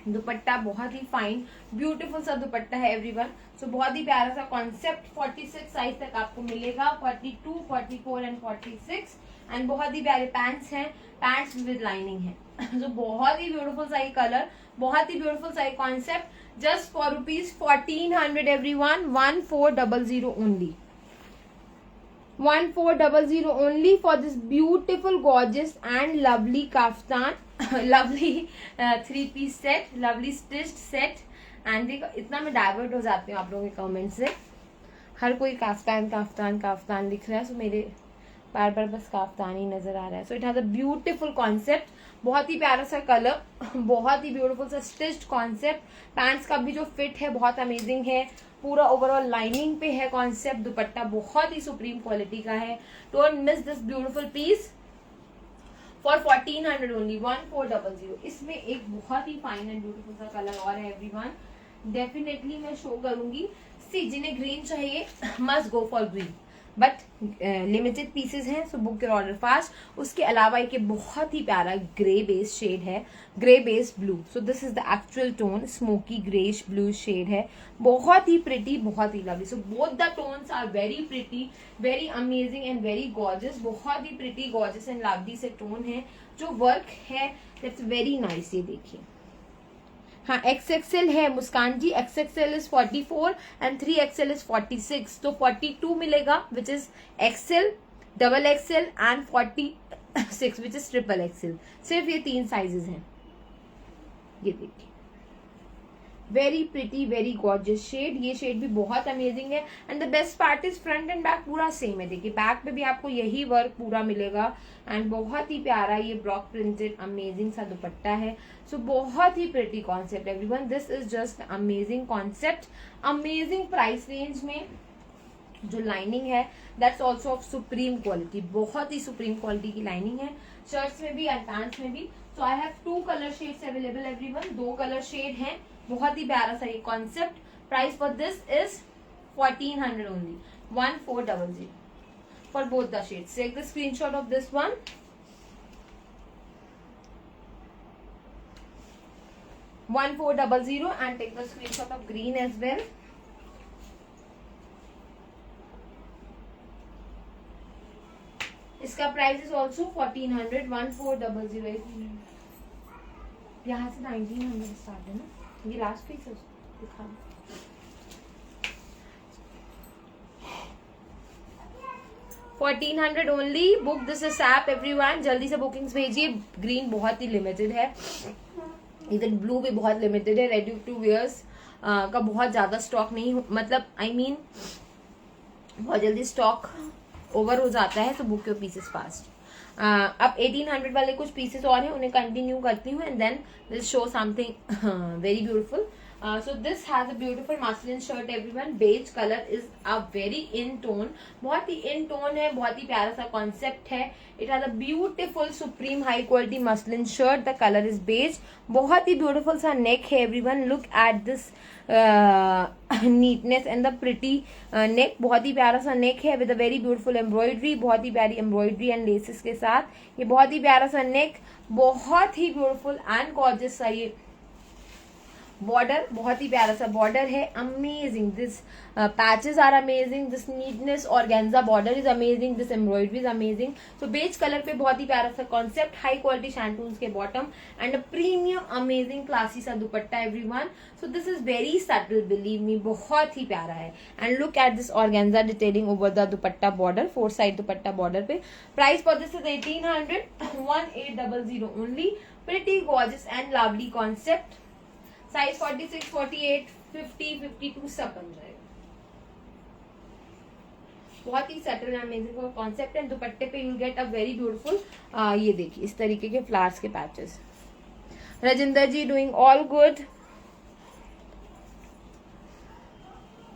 दुपट्टा, बहुत ही फाइन ब्यूटीफुल सा दुपट्टा है एवरीवन. सो बहुत ही प्यारा सा कॉन्सेप्ट. 46 साइज तक आपको मिलेगा. 42, 44 एंड 46. एंड बहुत ही प्यारे पैंट्स हैं. पैंट्स विद लाइनिंग है. सो बहुत ही ब्यूटीफुल सा ये कलर, बहुत ही ब्यूटीफुल सा ये concept. Just for rupees 1400 everyone, 1400 only, 1400 only for this beautiful, gorgeous and lovely kaftan, lovely 3-piece set, lovely stitched set. And देखो इतना मैं डाइवर्ट हो जाती हूँ आप लोगों के कमेंट से. हर कोई काफ्तान काफ्तान काफ्तान लिख रहा है. सो मेरे बार बार बस काफ्तान ही नजर आ रहा है. सो it has a beautiful concept. बहुत ही प्यारा सा कलर, बहुत ही ब्यूटीफुल सा स्टिच्ड कॉन्सेप्ट. पैंट्स का भी जो फिट है बहुत अमेजिंग है. पूरा ओवरऑल लाइनिंग पे है कॉन्सेप्ट. दुपट्टा बहुत ही सुप्रीम क्वालिटी का है. Don't miss this beautiful piece for 1400 only, 1400. इसमें एक बहुत ही फाइन एंड ब्यूटीफुल सा कलर और है एवरीवन. डेफिनेटली मैं शो करूंगी. सी जिन्हें ग्रीन चाहिए must go for green, but limited pieces हैं. So book your order fast. उसके अलावा एक बहुत ही प्यारा ग्रे बेस शेड है, grey base blue. So this is the actual tone. Smoky greyish blue shade है. बहुत ही प्रिटी, बहुत ही lovely. So both the tones are very pretty, very amazing and very gorgeous. बहुत ही प्रिटी, गॉर्जियस एंड लवली से tone है. जो वर्क है दैट्स वेरी नाइस. ये देखिए, हाँ XXL है Muskan ji. XXL is 44 and 3XL is 46. तो 42 मिलेगा which is XL, double XL and 46 which is triple XL. सिर्फ ये 3 साइजेस हैं. ये देखिए very pretty very gorgeous shade. ये शेड भी बहुत अमेजिंग है and the best part is front and back पूरा सेम है। देखिए बैक पे भी आपको यही वर्क पूरा मिलेगा एंड बहुत ही प्यारा ये ब्लॉक प्रिंटेड अमेजिंग सा दुपट्टा है। सो बहुत ही pretty concept everyone, this is just amazing concept, amazing price range में। जो लाइनिंग है that's also of supreme quality, बहुत ही सुप्रीम क्वालिटी की लाइनिंग है, शर्ट्स में भी एंड पैंट्स में भी। So I have 2 colour shades available everyone, 2 colour shade हैं। बहुत ही प्यारा सा ये concept. Price for this is 1400 only, 1400 for both the shades. Take the screenshot of this one. $1400 and take the screenshot of green as well. इसका price is also 1400, 1400। यहाँ से 1900 start है ना, ये लास्ट पीस है दिखा। $1400 only. Book this is app everyone, जल्दी से बुकिंग्स भेजिए। ग्रीन बहुत ही लिमिटेड है, इधर ब्लू भी बहुत लिमिटेड है। रेडी टू वेयर्स का बहुत ज्यादा स्टॉक नहीं, मतलब आई मीन बहुत जल्दी स्टॉक ओवर हो जाता है, तो बुक योर पीसेस फास्ट। अब 1800 वाले कुछ पीसेस और हैं, उन्हें कंटिन्यू करती हूँ and then will show something very beautiful. So this has a beautiful muslin shirt everyone, beige color is a very in tone, बहुत ही in tone है, बहुत ही प्यारा सा concept है। It has a beautiful supreme high quality muslin shirt, the color is beige, बहुत ही beautiful सा neck है everyone, look at this neatness and the pretty neck, बहुत ही प्यारा सा neck है with a very beautiful embroidery, बहुत ही प्यारी embroidery and laces के साथ। ये बहुत ही प्यारा सा neck, बहुत ही beautiful and gorgeous सा ये बॉर्डर, बहुत ही प्यारा सा बॉर्डर है, amazing. This patches are amazing, this neatness organza border is amazing, this embroidery is amazing. So beige colour पे बहुत ही प्यारा सा कॉन्सेप्ट, हाई क्वालिटी शैंटून्स के bottom and a premium amazing classy सा dupatta everyone. So this is very subtle, believe me, बहुत ही प्यारा है। And look at this organza detailing over the dupatta border, 4 side dupatta border पे। Price for this is 1800, 1800 only. Pretty gorgeous and lovely concept. Size 46, 48, 50, 52 सब बन जाएगा। बहुत ही सटल अमेजिंग कॉन्सेप्ट है। दुपट्टे पे you get a very beautiful, ये देखिए इस तरीके के फ्लावर्स के patches. Rajinder ji doing all good.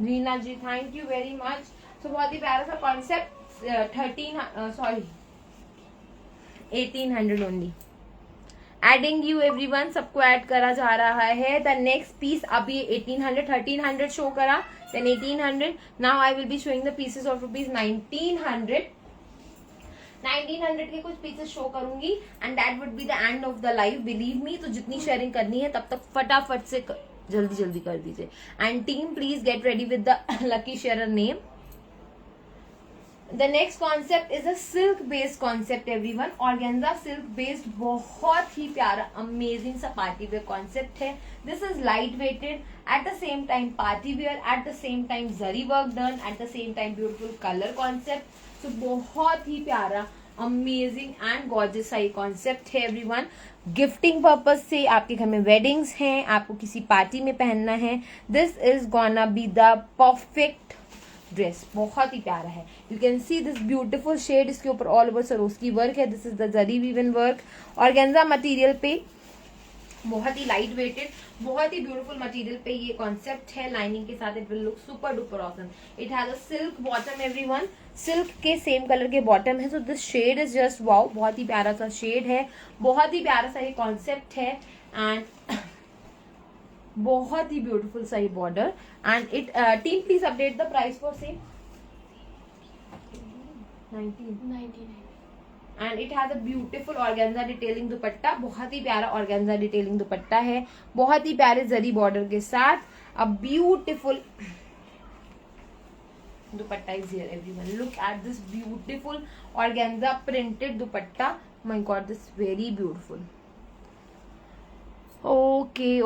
Reena ji thank you very much. So बहुत ही प्यारा सा concept, 1800 only. Adding you everyone, सबको ऐड करा जा रहा है। द नेक्स्ट पीस अभी 1800, 1300 शो करा, then 1800। Now I will be showing the pieces of rupees 1900। 1900 के कुछ पीसेस शो करूंगी and that would be the end of the live, believe me. तो जितनी शेयरिंग करनी है तब तक फटाफट से जल्दी जल्दी कर दीजिए। And team please get ready with the lucky sharer name. The next concept is a silk based concept everyone, organza silk based, बहुत ही प्यारा amazing सा party wear concept है। This is light weighted, at the same time party wear, at the same time zari work done, at the same time beautiful color concept। So बहुत ही प्यारा amazing and gorgeous सा ये concept है everyone. Gifting purpose से, आपके घर में वेडिंग्स हैं, आपको किसी पार्टी में पहनना है, this is gonna be the perfect dress. बहुत ही प्यारा है। You can see this beautiful shade, इसके ऊपर ऑल ओवर सरोस्की वर्क है। This is the zari woven work, organza material पे, बहुत ही लाइट वेटेड, बहुत ही ब्यूटीफुल मटेरियल पे ये कॉन्सेप्ट है। लाइनिंग के साथ it will look super duper awesome. It has a silk bottom everyone, silk के सेम कलर के बॉटम है। So this shade is just wow, बहुत ही प्यारा सा शेड है, बहुत ही प्यारा सा ये कॉन्सेप्ट है एंड बहुत ही ब्यूटीफुल सा ये border. And it team please update the price for same. 19 and it has a beautiful organza detailing दुपट्टा, बहुत ही प्यारा ऑर्गेन्जा डिटेलिंग दुपट्टा है, बहुत ही प्यारे जरी बॉर्डर के साथ। A beautiful dupatta is here everyone, look at this beautiful organza printed dupatta. My god, this very beautiful. Okay.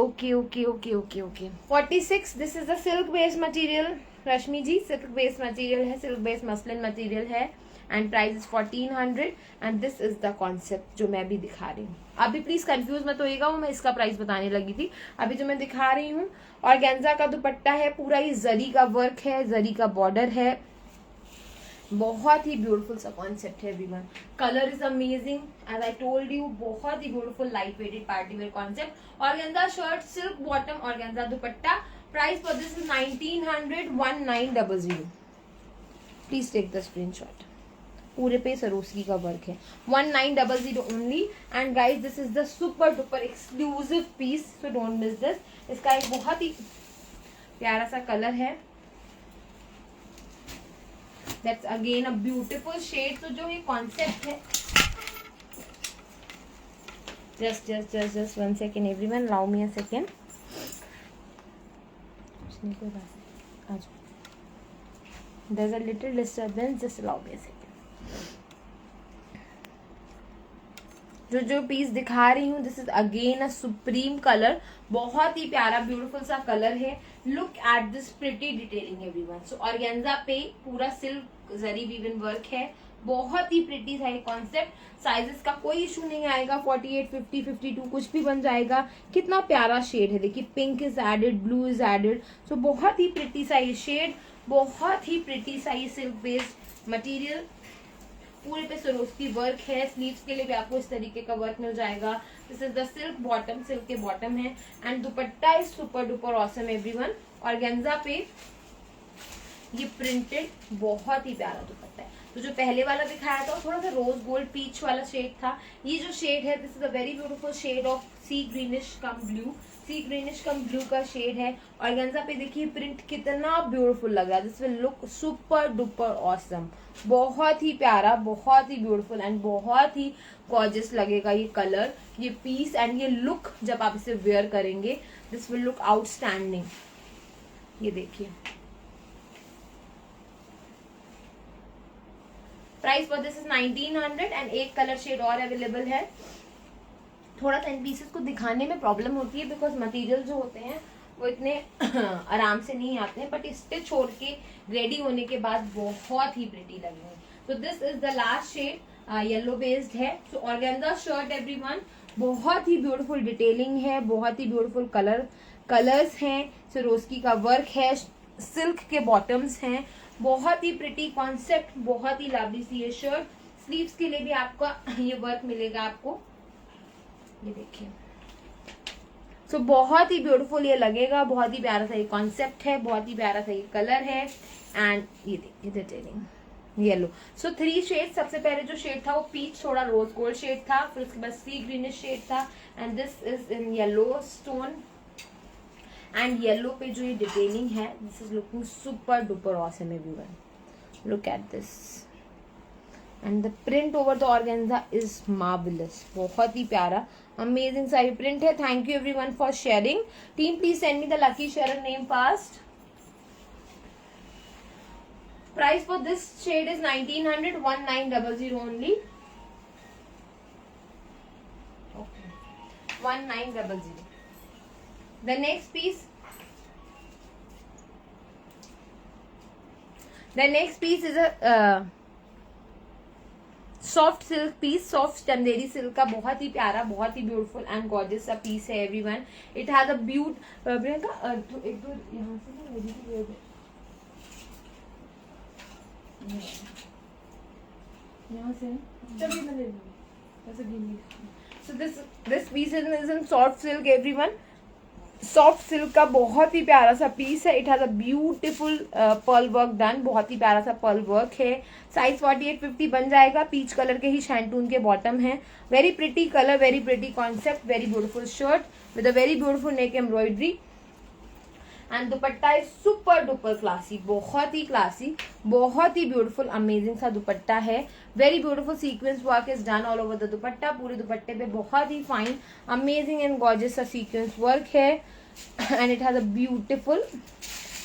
46, this is the silk based material, Rashmi ji, silk based material है, सिल्क बेस्ड मसलिन मटेरियल है and price is 1400 and this is the concept जो मैं भी दिखा रही हूँ. अभी please confuse मत होइएगा, वो मैं इसका प्राइस बताने लगी थी. अभी जो मैं दिखा रही हूँ ऑर्गेन्जा का दुपट्टा है, पूरा ही जरी का वर्क है, जरी का बॉर्डर है, बहुत ही ब्यूटीफुल सा कॉन्सेप्ट है everyone. Colour is amazing as I told you, बहुत ही ब्यूटीफुल light weighted party wear concept. Organza shirt, silk bottom, organza dupatta. Price for this is 1900, 1900. Please take the screenshot. पूरे पे सरोस्की का वर्क है. 1900 only. And guys this is the super duper exclusive piece, so don't miss this. इसका एक बहुत ही प्यारा सा कलर है. That's again a beautiful shade. तो जो ये कॉन्सेप्ट है, just 1 second everyone, allow me a second. There's a little disturbance, just allow me a second. जो पीस दिखा रही हूँ, this is again a supreme colour. बहुत ही प्यारा ब्यूटीफुल सा कलर है. Look at this pretty detailing everyone. So organza पे पूरा सिल्क जरी वीवन वर्क है. बहुत ही प्रिटी सा ये कॉन्सेप्ट. साइजेस का कोई इशू नहीं आएगा. 48, 50, 52 कुछ भी बन जाएगा. कितना प्यारा शेड है, देखिए pink is added, blue is added. So बहुत ही प्रिटी सा ये शेड, बहुत ही प्रिटी सा ये सिल्क बेस्ड मटेरियल. पूरे पे सरोस्की वर्क है. स्लीव्स के लिए भी आपको इस तरीके का वर्क मिल जाएगा. This is the silk bottom, silk के बॉटम है and dupatta is super duper awesome everyone. Organza पे ये प्रिंटेड बहुत ही प्यारा दुपट्टा है. तो जो पहले वाला दिखाया था थोड़ा सा रोज गोल्ड पीच वाला शेड था. ये जो शेड है this is a very beautiful shade of sea greenish cum blue. Sea greenish cum blue का शेड है. ऑर्गेन्जा पे देखिए प्रिंट कितना ब्यूटीफुल लग रहा है. This will look super duper awesome. बहुत ही प्यारा, बहुत ही ब्यूटीफुल एंड बहुत ही गॉर्जियस लगेगा ये कलर, ये पीस एंड ये लुक. जब आप इसे वेयर करेंगे दिस विल लुक आउटस्टैंडिंग. ये देखिए price for this is 1900 and एक कलर शेड और अवेलेबल है. थोड़ा सा इन पीसेस को दिखाने में प्रॉब्लम होती है बिकॉज मटेरियल जो होते हैं वो इतने आराम से नहीं आते हैं, बट स्टिच छोड़ के रेडी होने के बाद बहुत ही प्रिटी लगेंगे. तो this is the last shade, yellow based है. सो ऑर्गेन्जा शर्ट एवरीवन, बहुत ही ब्यूटीफुल डिटेलिंग है, बहुत ही ब्यूटीफुल कलर्स हैं. सरोस्की का वर्क है, सिल्क के बॉटम्स हैं. बहुत ही प्रिटी कॉन्सेप्ट, बहुत ही लवली सी ये शर्ट. स्लीव्स के लिए भी आपका ये वर्क मिलेगा आपको. ये देखिए सो बहुत ही ब्यूटीफुल ये लगेगा. बहुत ही प्यारा सा ये कॉन्सेप्ट है, बहुत ही प्यारा सा ये कलर है एंड ये देखिए डिटेलिंग येलो. सो 3 शेड. सबसे पहले जो शेड था वो पीच, थोड़ा रोज गोल्ड शेड था. फिर उसके बाद सी ग्रीनिश शेड था and this is in yellow stone. And yellow पे जो ये डिटेलिंग है this is looking super duper awesome everyone. Look at this and the print over the organza is marvellous. बहुत ही प्यारा अमेजिंग सा ये प्रिंट है. Thank you everyone for sharing. Team please send me the lucky share name fast. Price for this shade is 1900, 1900 only. 1900. The next piece is a soft silk piece, soft Chanderi silk का. बहुत ही प्यारा, बहुत ही beautiful and gorgeous सा piece है everyone. It has a beaut. Priyanka एक दो यहाँ से तभी मैं ले लूंगी. So this piece is in soft silk everyone. Soft silk का बहुत ही प्यारा सा पीस है. It has a beautiful pearl work done. बहुत ही प्यारा सा पर्ल वर्क है. साइज 48, 50 बन जाएगा. पीच कलर के ही शैंटून के बॉटम है. Very pretty colour, very pretty concept, very beautiful shirt with a very beautiful neck embroidery and dupatta is super duper classy. बहुत ही क्लासी, बहुत ही ब्यूटीफुल अमेजिंग सा दुपट्टा है. Very beautiful sequins work is done all over the dupatta. पूरे दुपट्टे पे बहुत ही फाइन अमेजिंग एंड गॉर्जियस सा सीक्वेंस वर्क है and it has a beautiful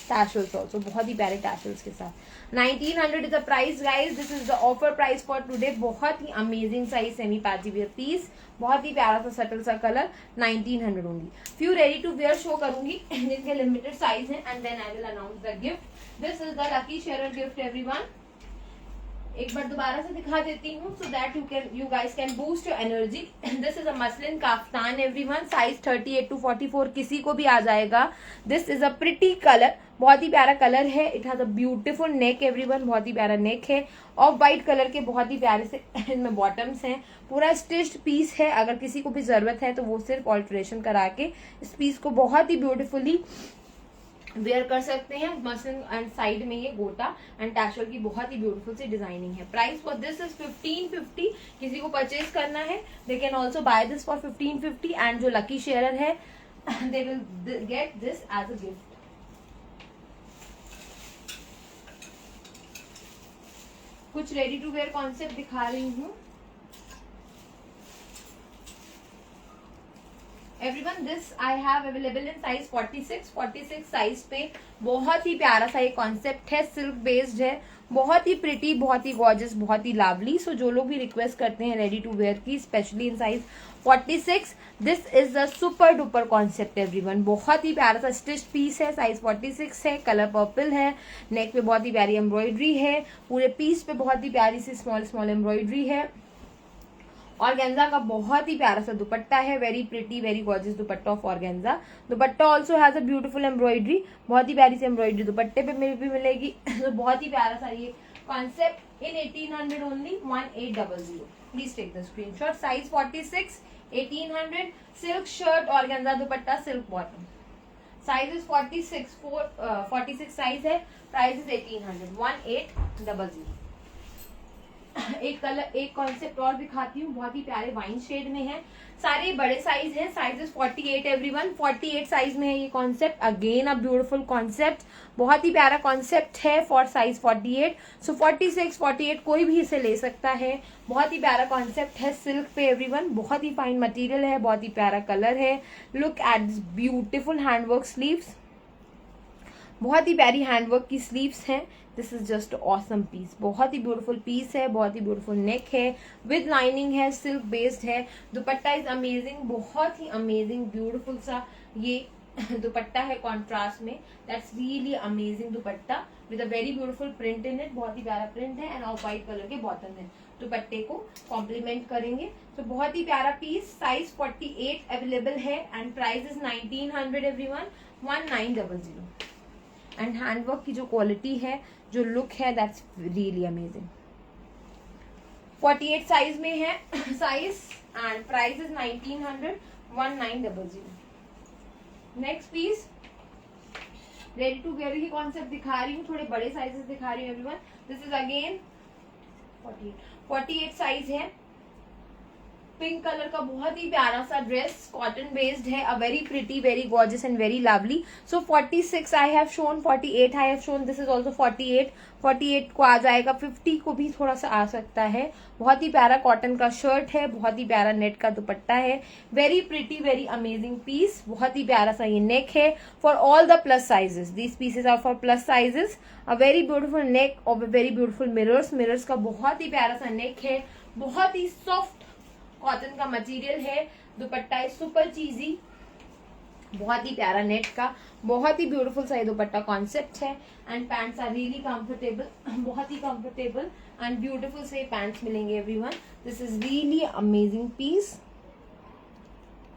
tassels also, बहुत ही प्यारे टैशल्स के साथ। 1900 is the price guys, this is the offer price for today. बहुत ही amazing size semi party wear piece, बहुत ही प्यारा सा सटल सा colour, 1900 only. Few ready to wear show करूंगी जिनके लिमिटेड साइज है and then I will announce the gift. This is the lucky share gift everyone. एक बार दोबारा से दिखा देती हूँ so that you guys can boost your energy. This is a muslin kaftan everyone, size 38 to 44 किसी को भी आ जाएगा। This is a pretty colour, बहुत ही प्यारा कलर है। It has a beautiful neck everyone, बहुत ही प्यारा नेक है। ऑफ वाइट कलर के बहुत ही प्यारे से इनमें बॉटम्स हैं। पूरा स्टिच्ड पीस है, अगर किसी को भी जरूरत है तो वो सिर्फ ऑल्ट्रेशन करा के इस पीस को बहुत ही ब्यूटीफुली वेयर कर सकते हैं। मसलिन एंड साइड में ये गोटा एंड टैशल की बहुत ही ब्यूटीफुल सी डिजाइनिंग है। Price for this is 1550। किसी को परचेज करना है they can also buy this for 1550 and जो लकी शेयर है they will get this as a gift. कुछ रेडी टू वेयर कॉन्सेप्ट दिखा रही हूँ everyone. This I have available in size 46 size पे। बहुत ही प्यारा सा ये कॉन्सेप्ट है, सिल्क बेस्ड है, बहुत ही प्रिटी, बहुत ही गॉर्जियस, बहुत ही लवली। सो जो लोग भी रिक्वेस्ट करते हैं रेडी टू वेयर की, specially in size 46, this is the super duper concept everyone. बहुत ही प्यारा सा स्टिच पीस है, साइज 46 है, कलर पर्पल है, नेक पे बहुत ही प्यारी एम्ब्रॉयडरी है, पूरे पीस पे बहुत ही प्यारी सी स्मॉल एम्ब्रॉयडरी है। ऑर्गेन्जा का बहुत ही प्यारा सा दुपट्टा है, very pretty very gorgeous dupatta of organza. Dupatta also has a beautiful embroidery, बहुत ही प्यारी सी एम्ब्रॉयडरी दुपट्टे पे भी मिलेगी। तो बहुत ही प्यारा सा ये concept in 1800 only, 1800। Please take the screenshot. Size 46, 1800। Silk shirt, organza dupatta, silk bottom. Size is 46 size है, प्राइस इज 1800, 1800। एक कॉन्सेप्ट और दिखाती हूँ, बहुत ही प्यारे वाइन शेड में है, सारे बड़े साइज है। साइज इज 48 एवरीवन, 48 साइज में है ये concept. Again a beautiful concept, बहुत ही प्यारा कॉन्सेप्ट है फॉर साइज 48। सो 46, 48 कोई भी इसे ले सकता है। बहुत ही प्यारा कॉन्सेप्ट है, सिल्क पे एवरीवन, बहुत ही फाइन मटेरियल है, बहुत ही प्यारा कलर है। Look at this beautiful handwork sleeves, बहुत ही प्यारी हैंडवर्क की स्लीव्स हैं। This is just awesome piece, बहुत ही ब्यूटीफुल पीस है, बहुत ही ब्यूटीफुल नेक है, विद लाइनिंग है, सिल्क बेस्ड है। दुपट्टा इज अमेजिंग, बहुत ही अमेजिंग ब्यूटीफुल सा ये दुपट्टा है कॉन्ट्रास्ट में। That's really amazing dupatta with a very beautiful print in it, बहुत ही प्यारा प्रिंट है एंड ऑफ व्हाइट कलर के बॉटम है, दुपट्टे को कॉम्प्लीमेंट करेंगे। तो बहुत ही प्यारा पीस, साइज 48 अवेलेबल है and price is 1900 everyone, 1900। And handwork की जो क्वालिटी है, जो लुक है, दैट्स रियली अमेजिंग। 48 साइज में है size and price is 1900, 1900। Next piece ready to wear की कॉन्सेप्ट दिखा रही हूँ, थोड़े बड़े साइजेस दिखा रही हूँ everyone. This is again 48 size है, पिंक कलर का बहुत ही प्यारा सा ड्रेस, कॉटन बेस्ड है, a very pretty very gorgeous and very lovely. So 46 I have shown, 48 I have shown, this is also 48 को आ जाएगा, 50 को भी थोड़ा सा आ सकता है। बहुत ही प्यारा कॉटन का शर्ट है, बहुत ही प्यारा नेट का दुपट्टा है, very pretty very amazing piece, बहुत ही प्यारा सा ये नेक है for all the plus sizes. These pieces are for plus sizes, a very beautiful neck और वेरी ब्यूटीफुल मिरर्स का बहुत ही प्यारा सा नेक है, बहुत ही सॉफ्ट कॉटन का मटेरियल है। दुपट्टा है सुपर चीजी, बहुत ही प्यारा नेट का, बहुत ही ब्यूटीफुल सा ये दुपट्टा कॉन्सेप्ट है and pants are really comfortable, बहुत ही कंफर्टेबल एंड ब्यूटीफुल से पैंट्स मिलेंगे everyone. This is really amazing piece,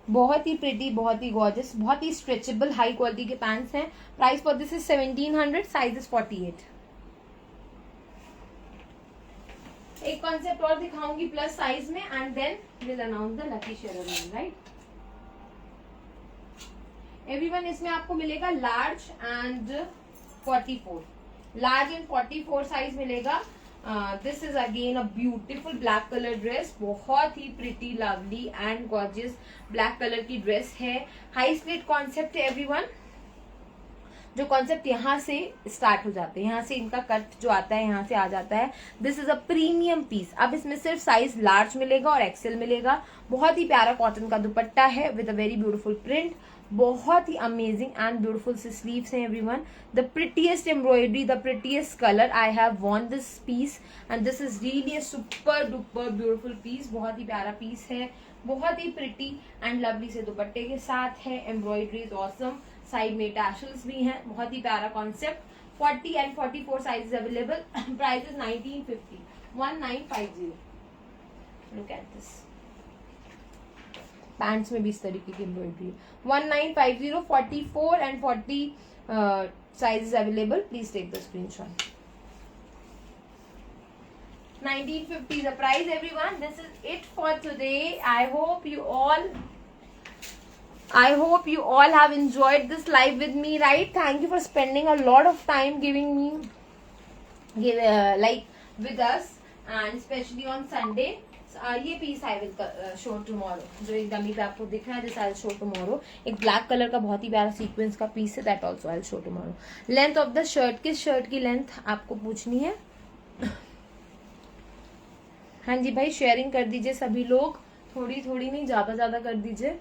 बहुत ही प्रिटी, बहुत ही गॉर्जियस, बहुत ही स्ट्रेचेबल हाई क्वालिटी के पैंट्स हैं। Price for this is 1700, size is 48। एक कॉन्सेप्ट और दिखाऊंगी प्लस साइज में and then will announce the lucky share, right everyone. इसमें आपको मिलेगा large and 44, large and 44 size मिलेगा। This is again a beautiful black colour dress, बहुत ही pretty lovely and gorgeous black colour की ड्रेस है। High slit concept है everyone, जो कॉन्सेप्ट यहाँ से स्टार्ट हो जाते हैं, यहाँ से इनका कट जो आता है यहाँ से आ जाता है। This is a premium piece. अब इसमें सिर्फ साइज लार्ज मिलेगा और एक्सेल मिलेगा। बहुत ही प्यारा कॉटन का दुपट्टा है with a very beautiful print, बहुत ही अमेजिंग एंड ब्यूटीफुल से स्लीव्स हैं everyone. The prettiest embroidery, the prettiest colour. I have worn this piece and this is really a super duper beautiful piece. बहुत ही प्यारा piece है, बहुत ही प्रिटी एंड लवली से दुपट्टे के साथ है. Embroidery is awesome. साइड में टैशल्स भी हैं. बहुत ही प्यारा concept. 40 and 44 sizes available. Price is 1950. 1950. Look at this. Pants में भी इस तरीके की एम्ब्रॉयडरी है. 1950. 44 and 40 sizes available. Please take the screenshot. 1950 is the price everyone. This is it for today. I hope you all have enjoyed this live with me, right? Thank you for spending a lot of time giving me with us, and especially on Sunday. ये piece I will show tomorrow, जो एक dummy पे आपको दिख रहा है, this I will show tomorrow. एक black colour का बहुत ही प्यारा सीक्वेंस का पीस है, that also I will show tomorrow. Length of the shirt, किस शर्ट की लेंथ आपको पूछनी है? हाँ जी भाई, शेयरिंग कर दीजिए सभी लोग, थोड़ी थोड़ी नहीं, ज्यादा ज्यादा कर दीजिए.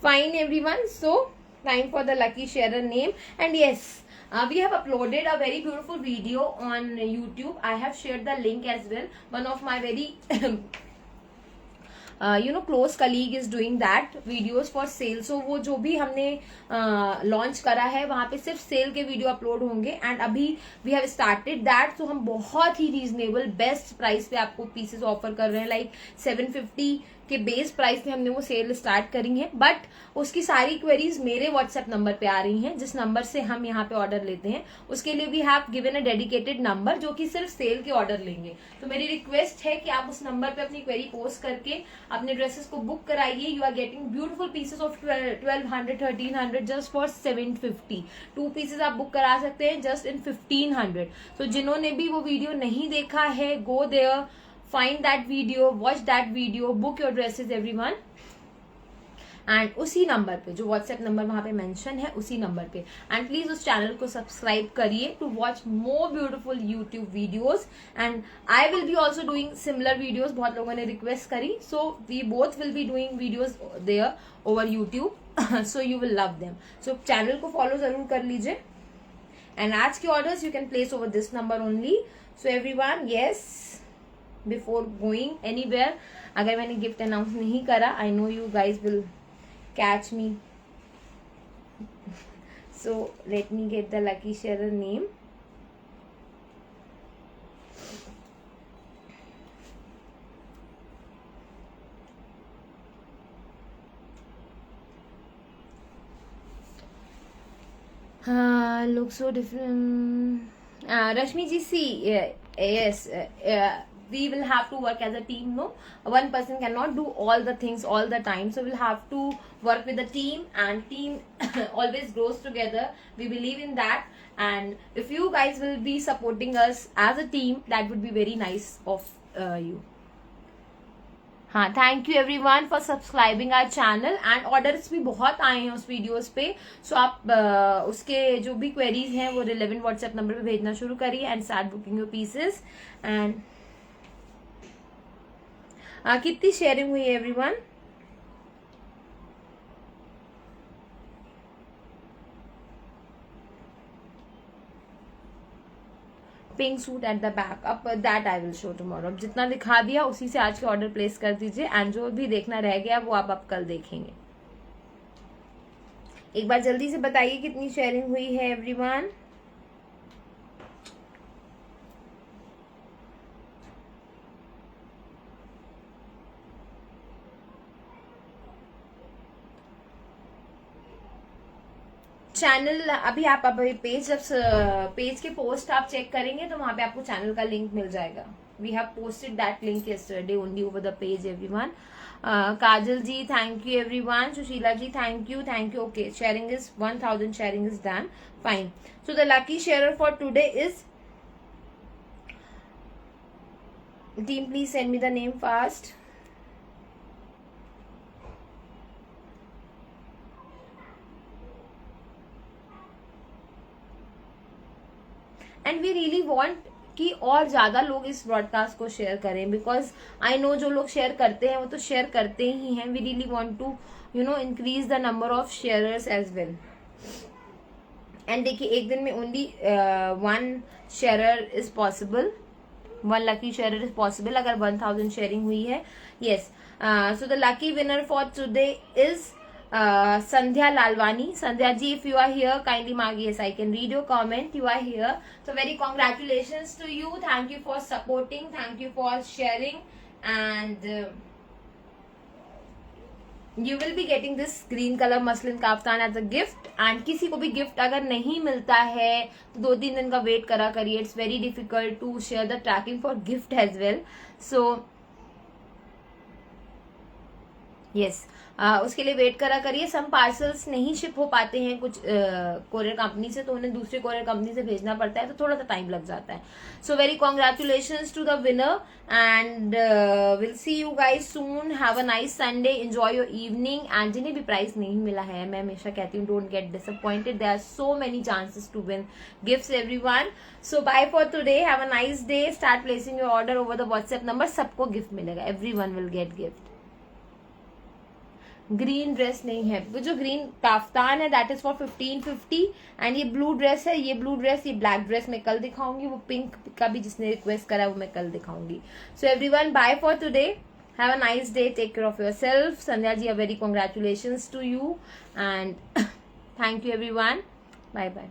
Fine everyone, so time for the lucky sharer name. And yes, we have uploaded a very beautiful video on YouTube. I have shared the link as well. One of my very close colleague is doing that videos for sale. So वो जो भी हमने launch करा है वहाँ पे सिर्फ cell के वीडियो अपलोड होंगे. एंड अभी वी हैव स्टार्टेड दैट. सो हम बहुत ही रीजनेबल बेस्ट प्राइस पे आपको पीसेस ऑफर कर रहे हैं. लाइक 750 के बेस प्राइस पे हमने वो सेल स्टार्ट करी है. बट उसकी सारी क्वेरीज मेरे व्हाट्सएप नंबर पे आ रही हैं, जिस नंबर से हम यहाँ पे ऑर्डर लेते हैं. उसके लिए we have given a dedicated number जो कि सिर्फ सेल के ऑर्डर लेंगे. तो मेरी रिक्वेस्ट है कि आप उस नंबर पे अपनी क्वेरी पोस्ट करके अपने ड्रेसेस को बुक कराइए. You are getting beautiful pieces of 1200 1300 just for 750. 2 pieces आप बुक करा सकते हैं जस्ट इन 1500. तो जिन्होंने भी वो वीडियो नहीं देखा है, go there, find that video, watch that video, book your dresses everyone. And उसी नंबर पे, जो व्हाट्सएप नंबर वहां पे मेंशन है, उसी नंबर पे. एंड प्लीज उस चैनल को सब्सक्राइब करिए to watch more beautiful YouTube videos. And I will be also doing similar videos. बहुत लोगों ने रिक्वेस्ट करी, so we both will be doing videos there over YouTube. So you will love them. So channel को follow जरूर कर लीजिए. And आज के orders you can place over this number only. So everyone, yes, before going anywhere, अगर मैंने gift announce नहीं करा, I know you guys will catch me. So let me get the lucky share name. Looks so different. Rashmi ji, see, yes, we will have to work as a team, no? One person cannot do all the things all the time. So we'll have to work with the team, and team always grows together. We believe in that. And if you guys will be supporting us as a team, that would be very nice of you. हाँ, thank you everyone for subscribing our channel. And orders भी बहुत आए हैं उस videos पे. सो आप उसके जो भी क्वेरीज हैं वो रिलेवेंट व्हाट्सएप नंबर पे भेजना शुरू करिए and start booking your pieces. And कितनी शेयरिंग हुई है everyone? Pink suit at the back, अब that I will show tomorrow. अब जितना दिखा दिया उसी से आज के ऑर्डर प्लेस कर दीजिए. एंड जो भी देखना रह गया वो आप कल देखेंगे. एक बार जल्दी से बताइए कितनी शेयरिंग हुई है एवरीवन. चैनल अभी आप पेज, जब पेज के पोस्ट आप चेक करेंगे तो वहां पे आपको चैनल का लिंक मिल जाएगा. We have posted that link yesterday only over the page everyone. Kajal ji, thank you everyone. Sushila ji, thank you, thank you. Okay, sharing is 1000 sharing is done. Fine. So the lucky share for today is team. Please send me the name fast. And we really want कि और ज्यादा लोग इस broadcast को share करें, because I know जो लोग share करते हैं वो तो शेयर करते ही हैं. We really want to increase the number of sharers as well. And देखिए, एक दिन में only 1 sharer is possible, 1 lucky sharer is possible अगर 1000 शेयरिंग हुई है. Yes, so the lucky winner for today is Sandhya Lalwani. Sandhya ji, if you are here, kindly mark yes, I can read your comment. You are here, so very congratulations to you. Thank you for supporting, thank you for sharing, and you will be getting this green color muslin kaftan as a gift. And किसी को भी gift अगर नहीं मिलता है तो 2-3 दिन का वेट करा करिए. It's very difficult to share the tracking for gift as well. So yes, उसके लिए वेट करा करिए. सम पार्सल्स नहीं शिप हो पाते हैं कुछ कोरियर कंपनी से, तो उन्हें दूसरे कोरियर कंपनी से भेजना पड़ता है, तो थोड़ा सा टाइम लग जाता है. So very congratulations to the winner, and will see you guys soon. Have a nice Sunday, enjoy your evening. And जिन्हें भी प्राइज नहीं मिला है, मैं हमेशा कहती हूँ, don't get disappointed. There are so many chances to win gifts everyone. So bye for today, have a nice day. Start placing your order over the WhatsApp number. सबको गिफ्ट मिलेगा, everyone will get gift. Green dress नहीं है, वो जो green kaftan है that is for 1550. And ये blue dress है, ये ब्लू ड्रेस, ये ब्लैक ड्रेस मैं कल दिखाऊंगी. वो पिंक का भी जिसने रिक्वेस्ट करा वो मैं कल दिखाऊंगी. So everyone, bye for today, have a nice day, take care of yourself. Sandhya ji, a very congratulations to you, and thank you everyone. Bye bye.